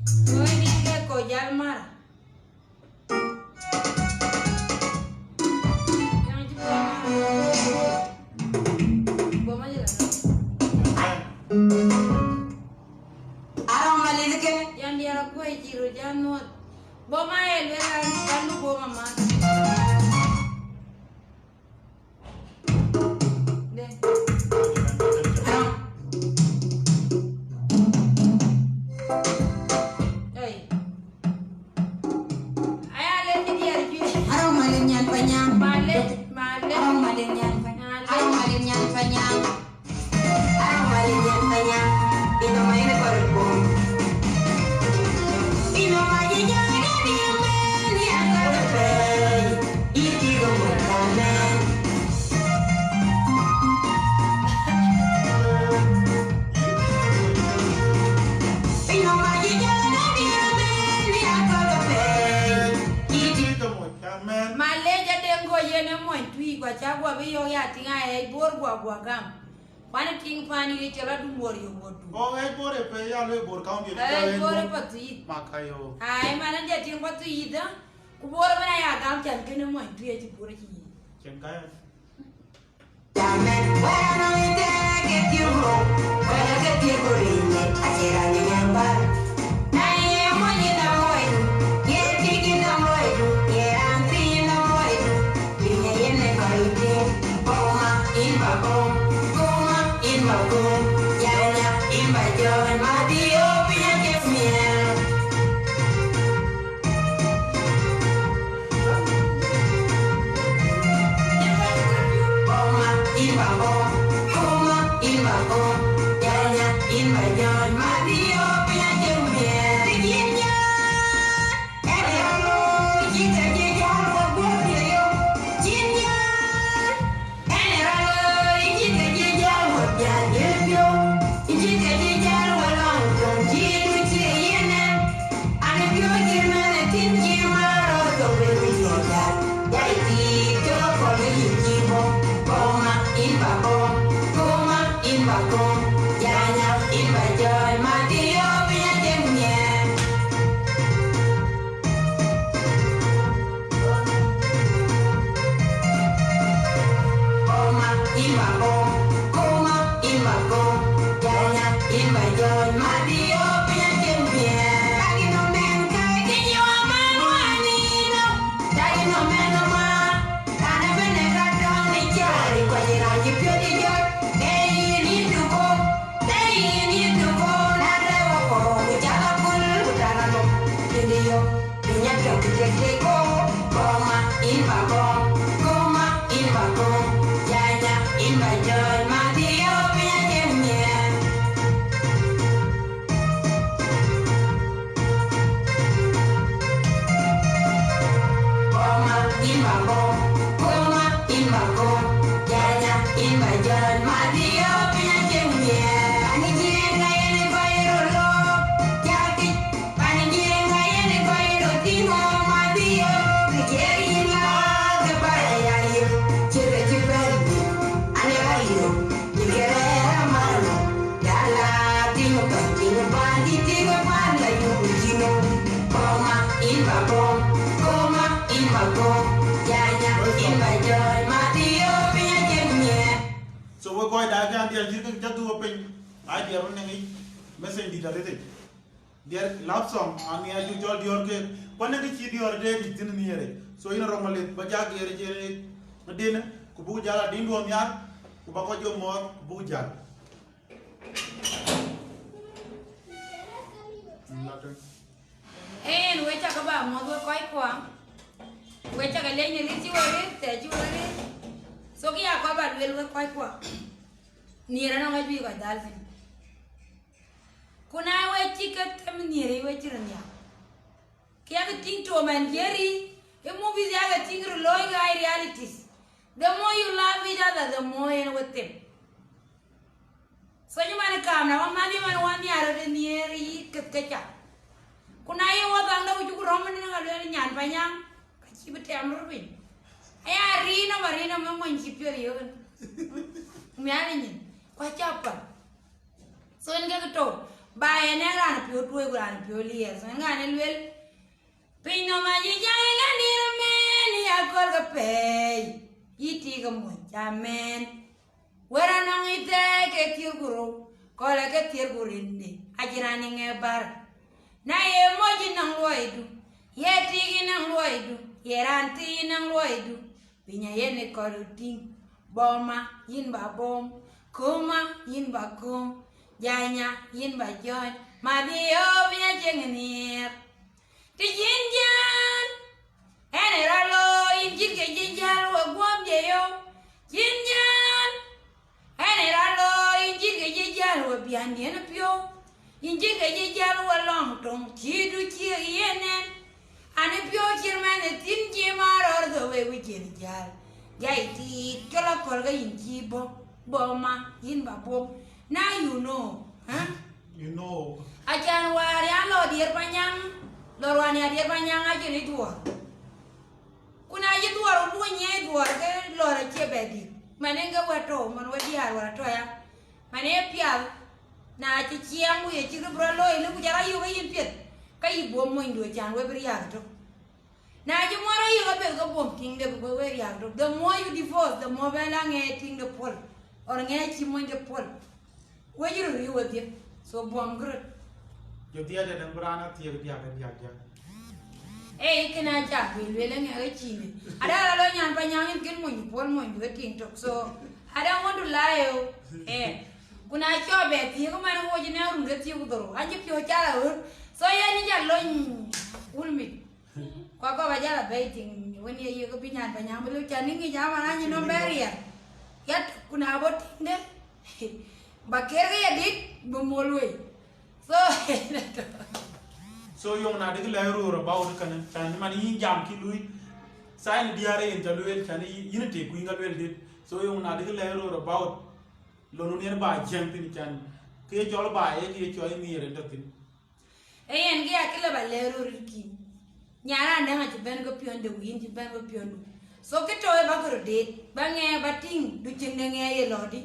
so ni ke ko jalmar arang malilike yang dia aku jiru janut boma el kanu boma ma de arang ei aya le dia ju arang malilnya panyang male arang malilnya panyang arang malilnya panyang ino main korpo ino majinya dia meni angkat pe iki gomane ino majinya dia meni angkat pe iki male ja dengo yene mo tui kwa chagwa bi yo ya tinga e bor gwa gam pani ting pani le chala dum wor yo wodu Oh, bore pe ya le bor kaun di. bor pati Makayo. ai mana ja ting pati ida ku bor bana ya gam chan kene mo tui e bor ki Cengkaya. Jamen, bueno, ite que tiugo, bueno que tiugo rinne, acera ni nyambar. Nae monye na moedu, ye tiki na moedu, ye antri na moedu, rinne yene kaite, boma imba bom, goma imba bom, yanya imba joy, madio pinya kesmiel. Boma imba bom, goma imba bom, yanya imba joy, madio pinya kesmiel. Tikinya, ero jika jika wabuya yo, jinya, ero jika jika wabuya yo, jika jika walang jiru ciyene, ane pio jirmane tinji maro to beli soja, jai ti jo kole yikibo, boma imba bom, goma imba bom, yanya imba joy, madio pinya kesmiel. Boma imba bom, goma imba bom, yanya in my joy, my dear, me again, yeah. Boma in my bone, Boma in my bone, Yaya in my joy, my dear, me again, yeah. And again, I ain't going to love, Jackie, and again, I ain't going to Timo, my dear, the carrying love, the fire, children, children, and you, you get a man, Dala, Timo, Timo, Bandi, Timo, Banda, you know, Boma in my bone, Boma in my bone, Yaya in my joy, my dear, me again, yeah. So we go da ga dia jirga jatu open ai dia ron ngi message di dare te dia love song ami aju jol dior ke kone di ci dior de di tin ni yere so ina romale ba jag yere jere dina ku bu jala di ndom yar ku ba ko jom mor bu jal En we cha ka ba mo do koi kwa. We cha ka le ni ri chi we te chi we. So ki a ko ba le we koi kwa. Ni ra no ga bi ko dal fin. Kuna we chi ka tem ni ri we chi ran ya. Ki a ka ting to man yeri. E movies ya ga ting ro loy ga realities. The more you love each other, the more you know with them. So you man kam na wa mani man wa ni ara ni ri ka cha. Kuna yo wata anda uju roman ni ngalo ni nyan panyang kachi bete amro bin aya marina mo mo njipyo yo mi ani ni kwa chapa so nga to ba ene ran pyo tuwe ran pyo lier so nga ne lwel pino ma ji ja nga ni me ni akol ka pe yiti ga mo jamen wera no ngite ke tirguro kola ke tirgurinde ajirani ngebar na ye moji nang loidu ye tigi nang loidu ye ranti nang loidu pinya ye ne koruting boma yin ba bom kuma yin ba kum janya yin ba joy ma dio pinya jengenir ti jinjan ene ralo yin jige jinjan wa gwam je yo jinjan ene ralo yin jige jinjan wa bian ye na pyo Inji gaji jalu walong tong chidu chi yenen ane pyo chirman tinji maror the way we can jal jai ti kala kolga inji boma yin babo now you know huh you know ajan wari alo dir panyang lorwani dir panyang aja ni dua kuna aja dua ru nye dua ke lora chebedi manenga wato man wadiar wato ya mane pial na ci ciang wu ye ci bro loy lu jara yu ga yipet kay bom mo ndo chan we bri yak to na ci mora yu ga be ga bom ting de bo we yak to the more you divorce the more bela nge ting de pol or nge ci mo de pol we jiru yu we de so bom gr yo dia de brana tie dia ga e kena ja we le nge ga ci ni ada lo nyan pa nyan kin mo pol mo ndo ting to so I don't want to lie kuna chobe ti ko man ho jina run gati udoro anje pyo chala ur so ya ni ja lon ulmi ko ba jala baiting woni ye ko binyan ba nyam lu chani ngi jama na ni no beria yat kuna bot de ba kere ya dik bu molwe so yong na de la ro ba o kan tan man yi jam ki lui sai ni diare en jaluel chani yinete ku ngal wel dit so yong na de la ro ba o lonu ner ba jeng tin chan ke jol ba e ke choy mi re dotin en ge akila ba lero riki nyara ndanga tiben go pionde win tiben go piondu so ke to e ba gro de ba nge bating du jeng nge ye lodi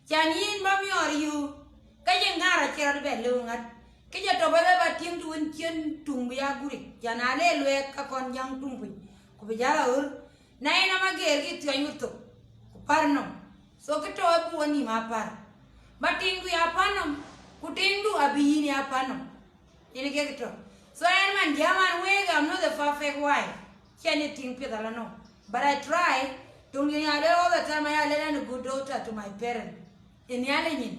chan yin ba mi or yu ka je ngara chera be lu ngat ke je to ba bating du win chen tung ya guri jana le lwe ka kon jang tung pin ko be jala ur nay na ma ger gi tyanyu to parno so ke to bu woni ma par batingu ya panam kutingu abiyini ya panam ini ke to so en man jaman we I'm not the perfect wife anything pedala no but I try to nyale all the time I let a good daughter to my parents in yalenin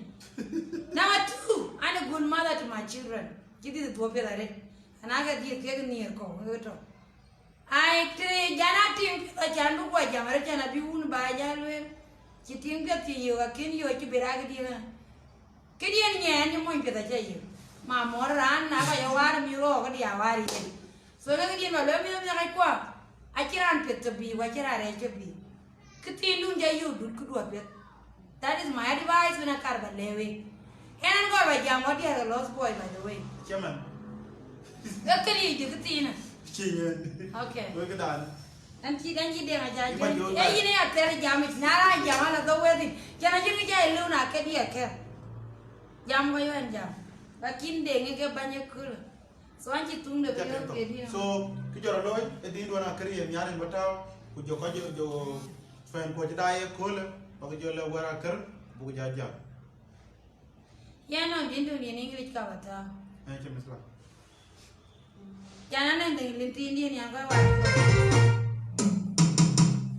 number 2 and a good mother to my children kidi the two pedale and I get the near ko to I tre jana tim chandu ko jamare jana bi un ba jalwe chỉ tiếng biết thì nhiều cái nhiều chỉ biết ai cái đi là cái đi nhẹ nhưng mà biết là chơi mà mua ran na cái hoa mi ro cái đi hoa đi so cái đi mà lấy mi cái qua ai chỉ ran biết tập bi, chỉ ran chơi bi cái tin luôn chơi yêu đút cái đuổi biết that is my advice when I car by lewe and go by jam what you lost boy by the way Chairman. cái gì cái tin Chị nhiên. okay Với cái đàn. anh chị để mà chơi Nhưng mà vô ấy này à tera jam it nara jam là đâu vậy cho nên chúng cái lưu na cái đi cái jam có anh jam và kín để nghe cái bao nhiêu cửa so anh chị tung được cái đi So, cái giờ đó cái đi đua là cái gì nhà nên bắt đầu cái giờ có giờ fan của cái đại cool và cái giờ là qua ra cái bu cái giờ ya no din tu ni English ka bata anh chị misla cho nên anh đừng lên tin đi nhà cái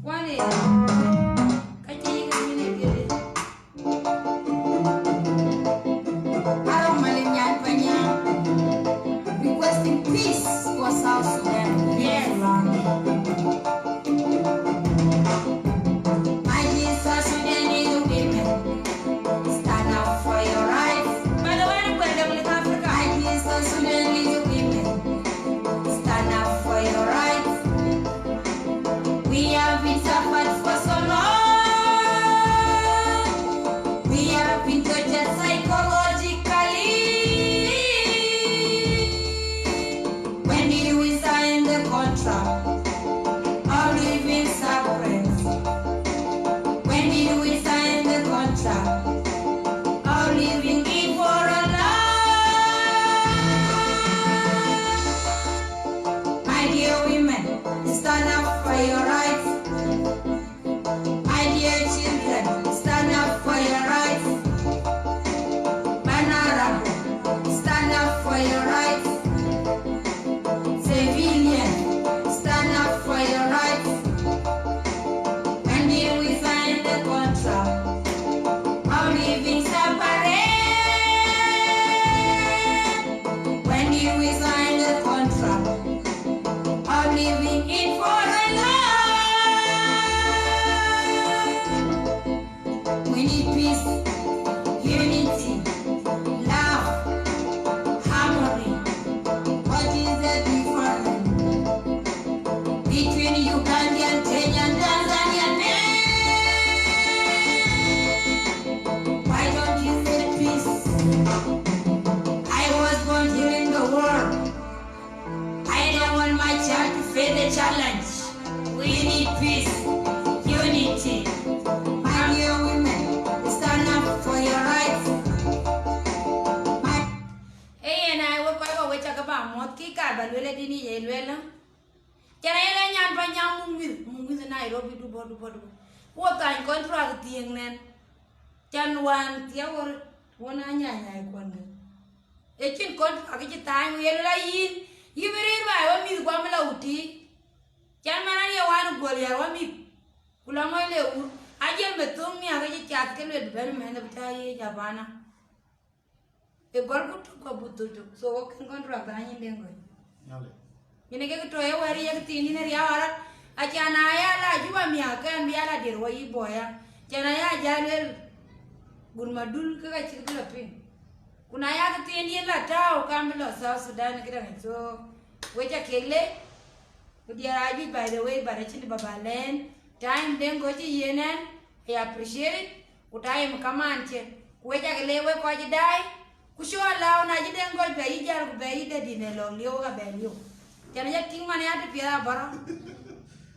qua này cái gì cái gì này đi Araw malinyan pa niya. Requesting peace for South Sudan. Yes. My dear South Sudanese women, stand up for your rights. by the way I'm going to Africa My dear South Sudanese women, stand up for your rights. We have been suffered for so long. We have been tortured psychologically. When did we sign the contract of living separate? When did we sign the contract of living in for a life? My dear women, stand up for your rights. My dear children, stand up for your rights. Manarabo, stand up for your rights. Civilian, stand up for your rights. When did we sign the contract of living separate? When did we sign the contract of living in for a life? We need peace, unity, love, harmony. What is the difference between Ugandan, Kenyan, Tanzanian men? Why don't you say peace? I was born here in the world. I don't want my child to face the challenge. We need peace, unity. My dear women, stand up for your rights. My ấy này tôi coi vào cái chắc các bạn một cái cả bạn luyện đi như vậy luyện lắm cho nên là nhàn phải nhàn mùng như thế này rồi bị đu bò ô tài con tra cái tiếng này chân hoàn tiếng rồi hoàn anh nhảy con này ấy trên con cái chỉ tai người là in như vậy màว่ามีความlà uti chân mà nó hoàn gọi làว่ามีkula mai le ajel betung mi cái chat cái luyện bên mà nó phải Japan e gorgo ko butu so kan contract anyin dengo Nhale. ini ke to e wari yak tini ne ya wara achana ya la juba mi akan bi ala der wayi boya chana ya jalel gurmadul ka chikla pin kuna ya ke tini la tao kambilo South Sudan kira so wecha kele dia raji by the way bara chini babalen time dengo chi yenen I appreciate it utai mkamanche wecha kele we ko jidai kushoa lao na jiden go be ijar go be ide dine lo lio ga be lio jana ya ting mane ati pia bara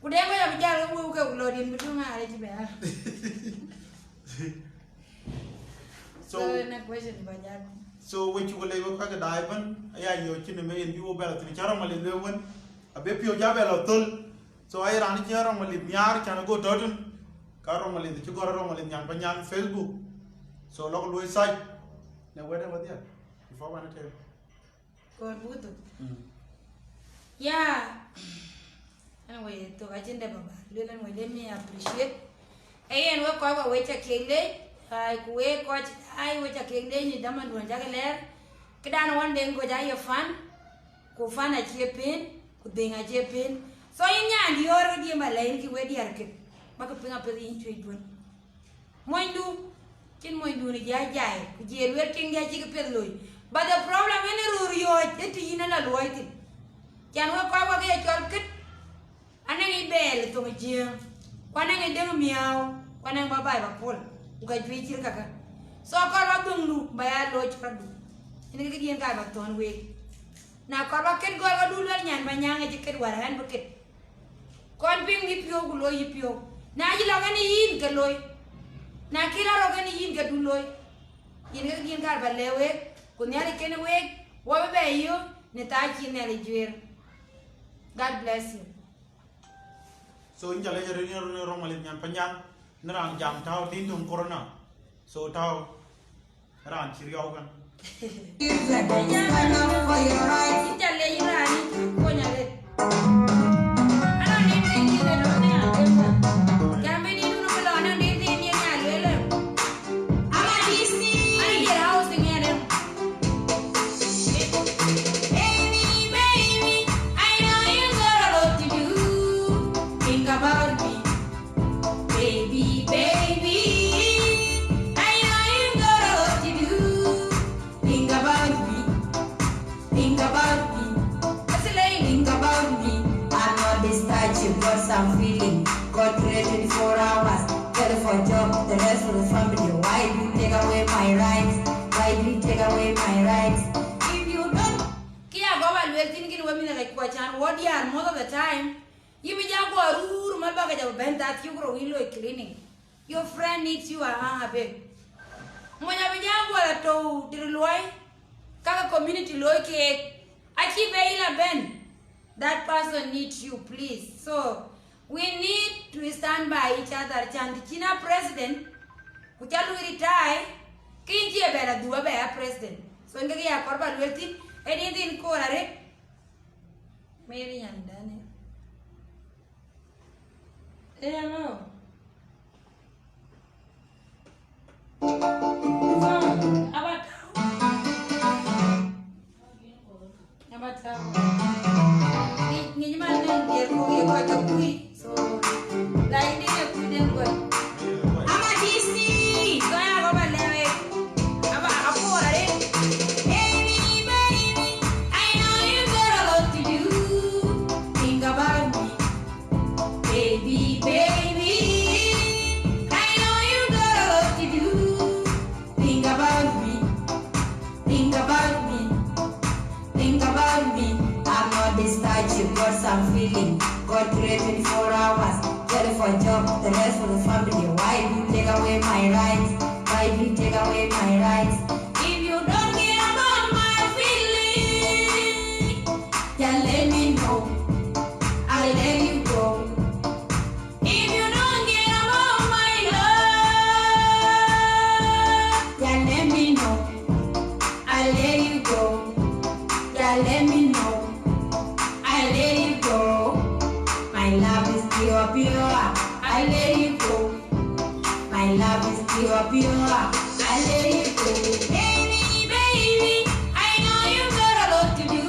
kudengo ya bijar go ko lo din bitu ngare ji be so na question bajar So when you go level ka dai ban ya yo chin me en biwo bela tin charo mali lewen abe pio ja bela tol so ay ran charo mali nyar chana go dodun karo mali ti go ro mali nyang ban nyang Facebook so lo lo sai na wede wadia before one tell ko butu ya anyway to ajende baba lele mo le me appreciate ayen we ko we cha kele ai kuwe ko ai we cha kele ni daman don jagale kidan wande ngo ja ye fan ku fana chepin ku denga chepin so inya ndi oro di malain ki we di arke maka pinga pe in chui dun Moindu, kin moindu ni jai, kujel wel king ja chik pet loy. But the problem in the rurio, it in a loitin. Can we cover get your kit? And then he bell to a jam. One and a meow, one and bye bye, pull. Got we chilka. So I got a by a lodge for do. In the Gideon Gabaton way. Now cover kid go a do and my young educated one hand bucket. Con ping if you go yip you. Now you log any in galoy. Now kill out any in gaduloy. In the Gideon Garbalewe. Kunyali kene wek, wabe be you, netachi neli juer. God bless you. So in jale jare ni romalit nyan panjang nerang jam tau tin tung corona. So tau ran chiriau kan. Stand up for your rights. In jale irani, konyale. Ano nini ni le lo ne ate. Kambe ni nu lo na ni ni nyale. Amadisi. Ani get house ni ade. About me, baby, baby. I know you got a lot to do. Think about me, think about me. Think about me. I'm not this type you got some feeling. Got 24 hours, get for job, the rest of the family. Why do you take away my rights? Why do you take away my rights? If you don't, Kia go and we're thinking women like Quachan, what you are most of the time. You will just go a room, my bag of bent that you grow in cleaning. Your friend needs you a happy. When I began to the Loy, Kaka community loy cake, I keep a ben. That person needs you, please. So we need to stand by each other. Chandichina president, which are retire, Kinji better do a better president. So in the year, Corba Wilton, anything called it. Mary and Daniel. I don't know. Ni mana dia kau kui so lain dia kui dia kau. Amadisi. So ya kau balewe. Apa aku ada? Baby, baby, I know you got a lot to do. Think about me, baby, baby. I know you got a lot to do. Think about me, think about me, think about me. I'm not this type you got some feeling. Got 24 hours, get it for job, the rest for the family. Why do you take away my rights? Why do you take away my rights? If you don't care about my feelings, then let me know. I'll let you go. If you don't care about my love, then let me know. I'll let you go. Yeah, let me know. I'll let you go. My love is pure, pure. I'll let you go. My love is pure, pure. I'll let you go. Baby, baby, I know you got a lot to do.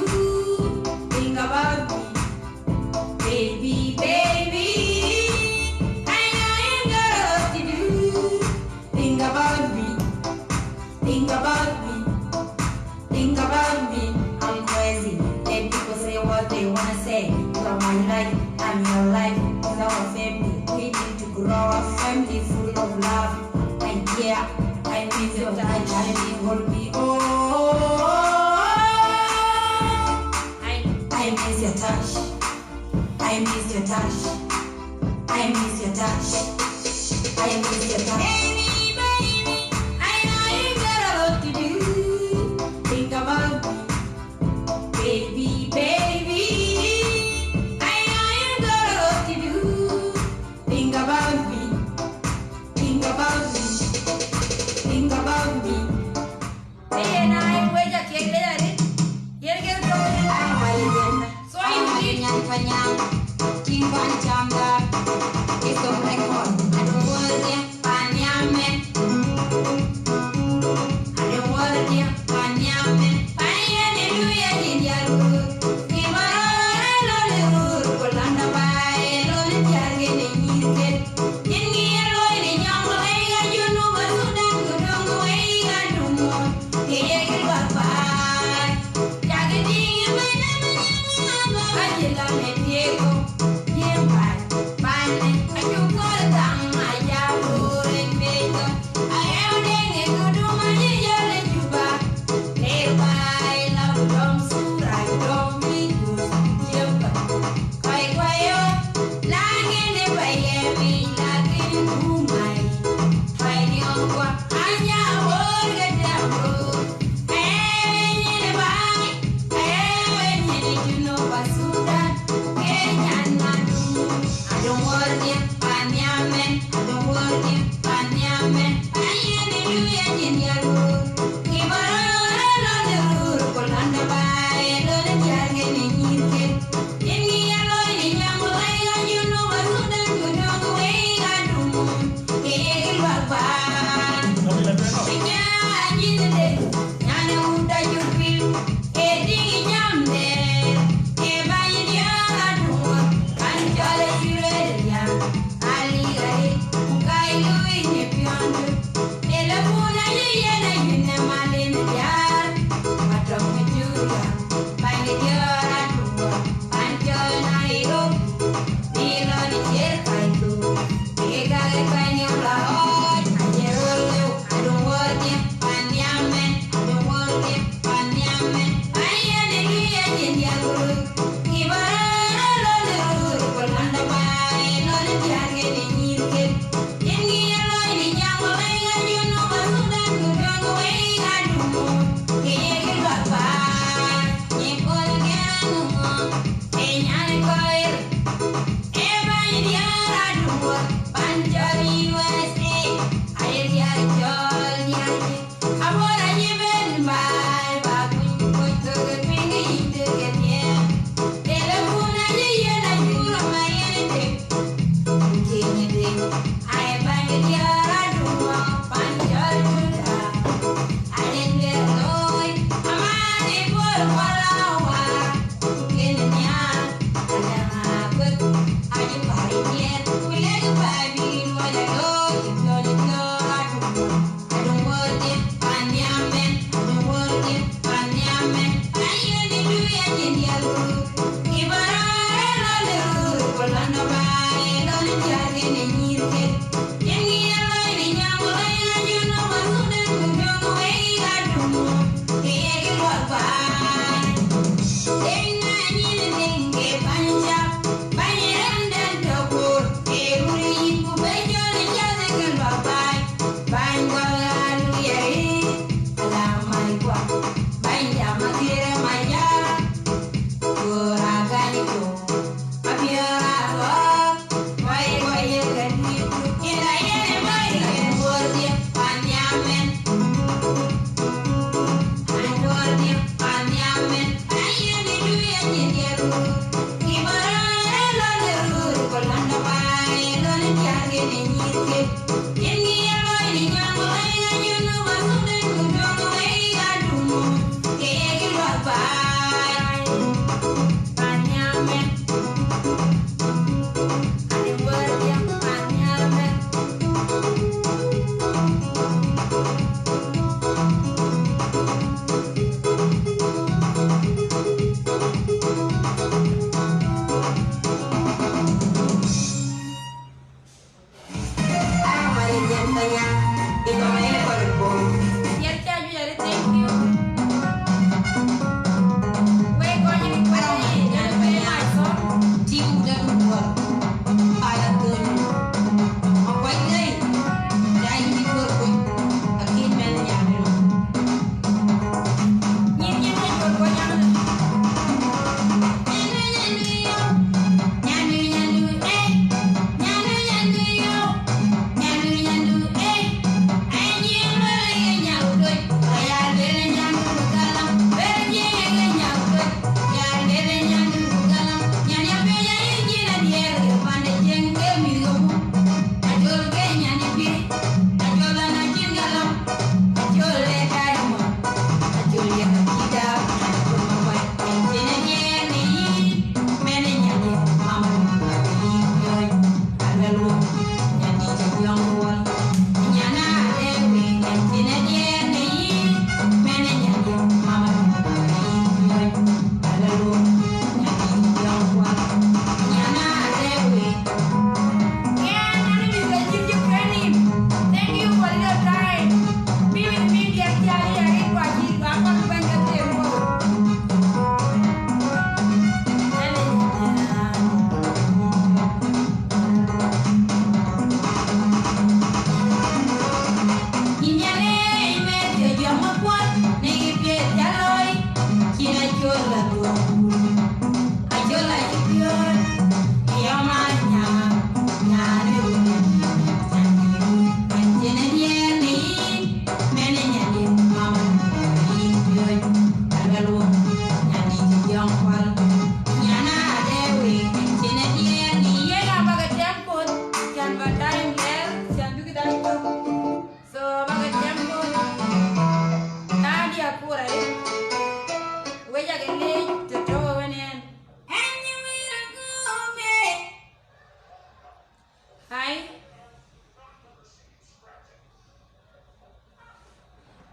Think about me, baby, baby. I know you got a lot to do. Think about me, think about me, think about me. I'm crazy. Let people say what they wanna say. You are my life, I'm your life. It's our family. We need to grow a family full of love. And yeah, I miss your touch. I need hold me. Oh, I miss your touch. I miss your touch. I miss your touch. I miss your touch. Baby, baby, I know you got a lot to do. Think about me, baby, baby. I know you got a lot to do. Think about me, think about me, think about me. Hey, na I wait a cake there. Here get go. I'm a legend. So you did. Panyang, King Van Chamda, it's a record. I don't want it, Panyamen. I don't want it, Panyamen. Hallelujah, Jinjaru. Kimara, Lolur, Kolanda Bay, Lolur, Jargen, and Yirket. In here, Lloyd, and young Lay, you Bye.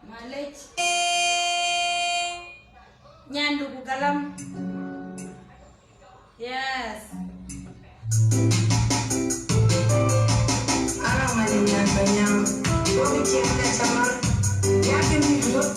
Malech. Nyandu kalam. Yes. Arang malinya banyak. Kau bicara sama yakin hidup.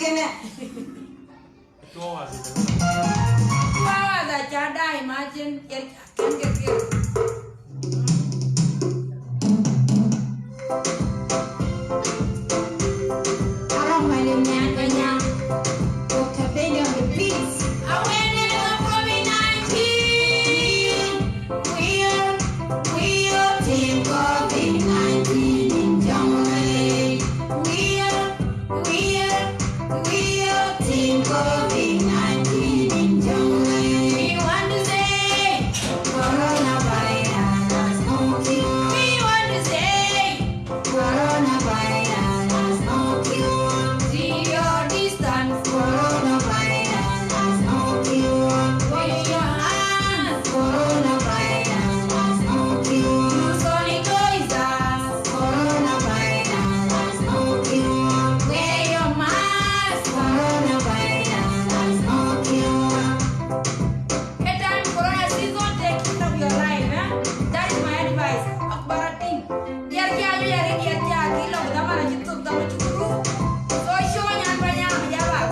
kene. Tua sih. Bawa da cada imagine yer ken. Arang main nyakanya. Dr. Benny on the beats. Awareness of COVID-19. We're Team COVID-19 in Jamaica. We're Team COVID-19 in Jamaica. We want to say, Coronavirus has no cure. we want to say, Coronavirus has no cure. zero distance. Coronavirus has no cure. Wash your hands. Coronavirus has no cure. Use sanitizers. Coronavirus has no cure. Wear your mask. Coronavirus has no cure. Anytime corona season taking of your life, that is my advice. Akbarating. Biar kia aja ya dia kia kilo pertama na YouTube sama cukuru. So show nya banyak menjawab.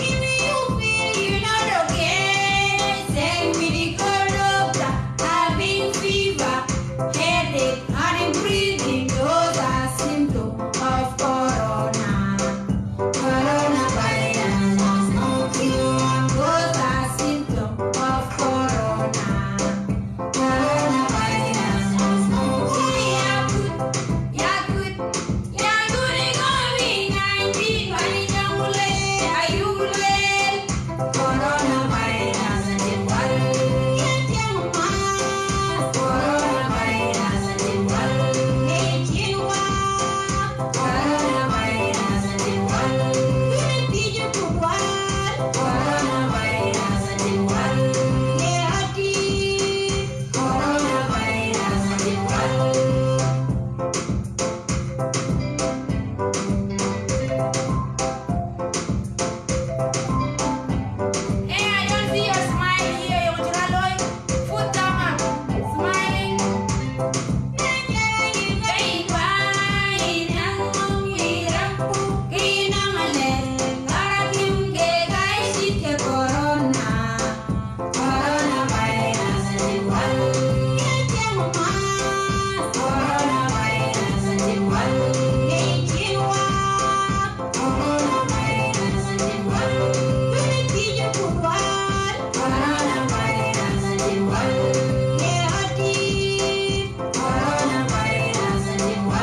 If you feel you're not okay, say medical doctor, having fever, headache, hard breathing, those are symptoms of corona. Coronavirus has no cure. Those are symptoms of corona. Coronavirus has no cure. Ya good, COVID-19, wani jamule, ayule. Coronavirus has jewel. Coronavirus has jewel. Coronavirus has jewel. Coronavirus has jewel. Coronavirus has jewel. Hey, I don't see your smile here. You want to loy? Foot down, smiling. Coronavirus has jewel. Coronavirus has jewel. Coronavirus has jewel. Coronavirus has jewel.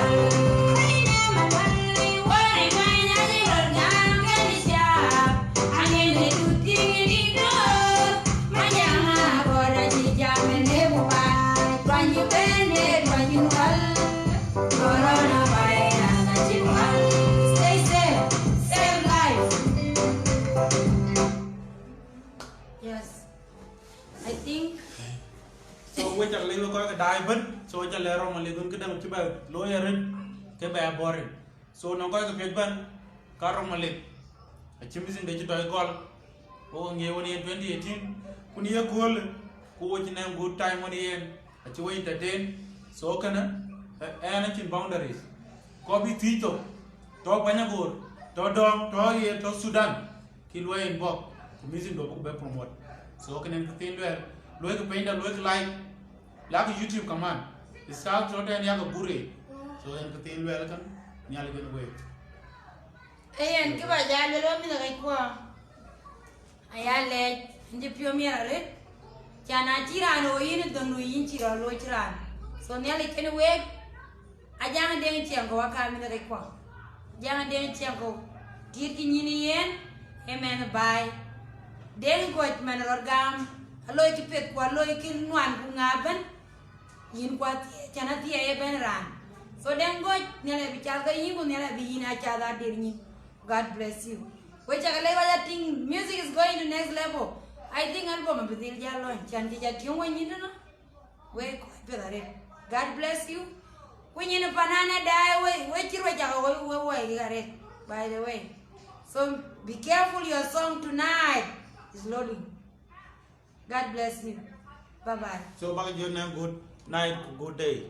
Coronavirus has jewel. Coronavirus has jewel. Stay safe. Save life. Yes. I think So we chắc lấy coi cái đai bấn, so chắc lấy rồi mà lấy con cái đằng chứ bà lối ở bên cái bè bò so nó coi cái việc bấn, cái rồi mà lấy, chỉ biết xin để cho đôi gol, ô ngheวันนี้ 2018,คุณนี่ก็goal,กูจะนั่ง good time วันนี้ chỉ với entertain, so cái nè, anh chỉ boundaries, có bị thi to, to banyak goal, to dom, to ye, to Sudan, khi lối inbox, cũng biết xin đồ cũng bé promote, so cái này cái tin lối lối cái paint lối cái like, like YouTube kaman, start cho anh ya cái bure, so anh cái tin lối kan, nyala cái way. ayan ke ba jale lo mi daga kwa ayale ndi pio mi rare chana tirano yin donu yin tira lo tiran so ne le ken we ajanga den tiango waka mi daga kwa janga den tiango tir ki nyini yen emen bai den got man rorgam aloy ki pet kwa loy ki nwan ku ngaben yin kwa chana ti e ben ran so den got ne le bi chaga yin ku ne le bi yin a chaga der yin. God bless you. Which I think music is going to next level. I think album is still jalon. Chanti jatiung when you know. We God bless you. When you banana die, we by the way. So be careful, your song tonight is loading. God bless you. Bye bye. So baka good night, good day.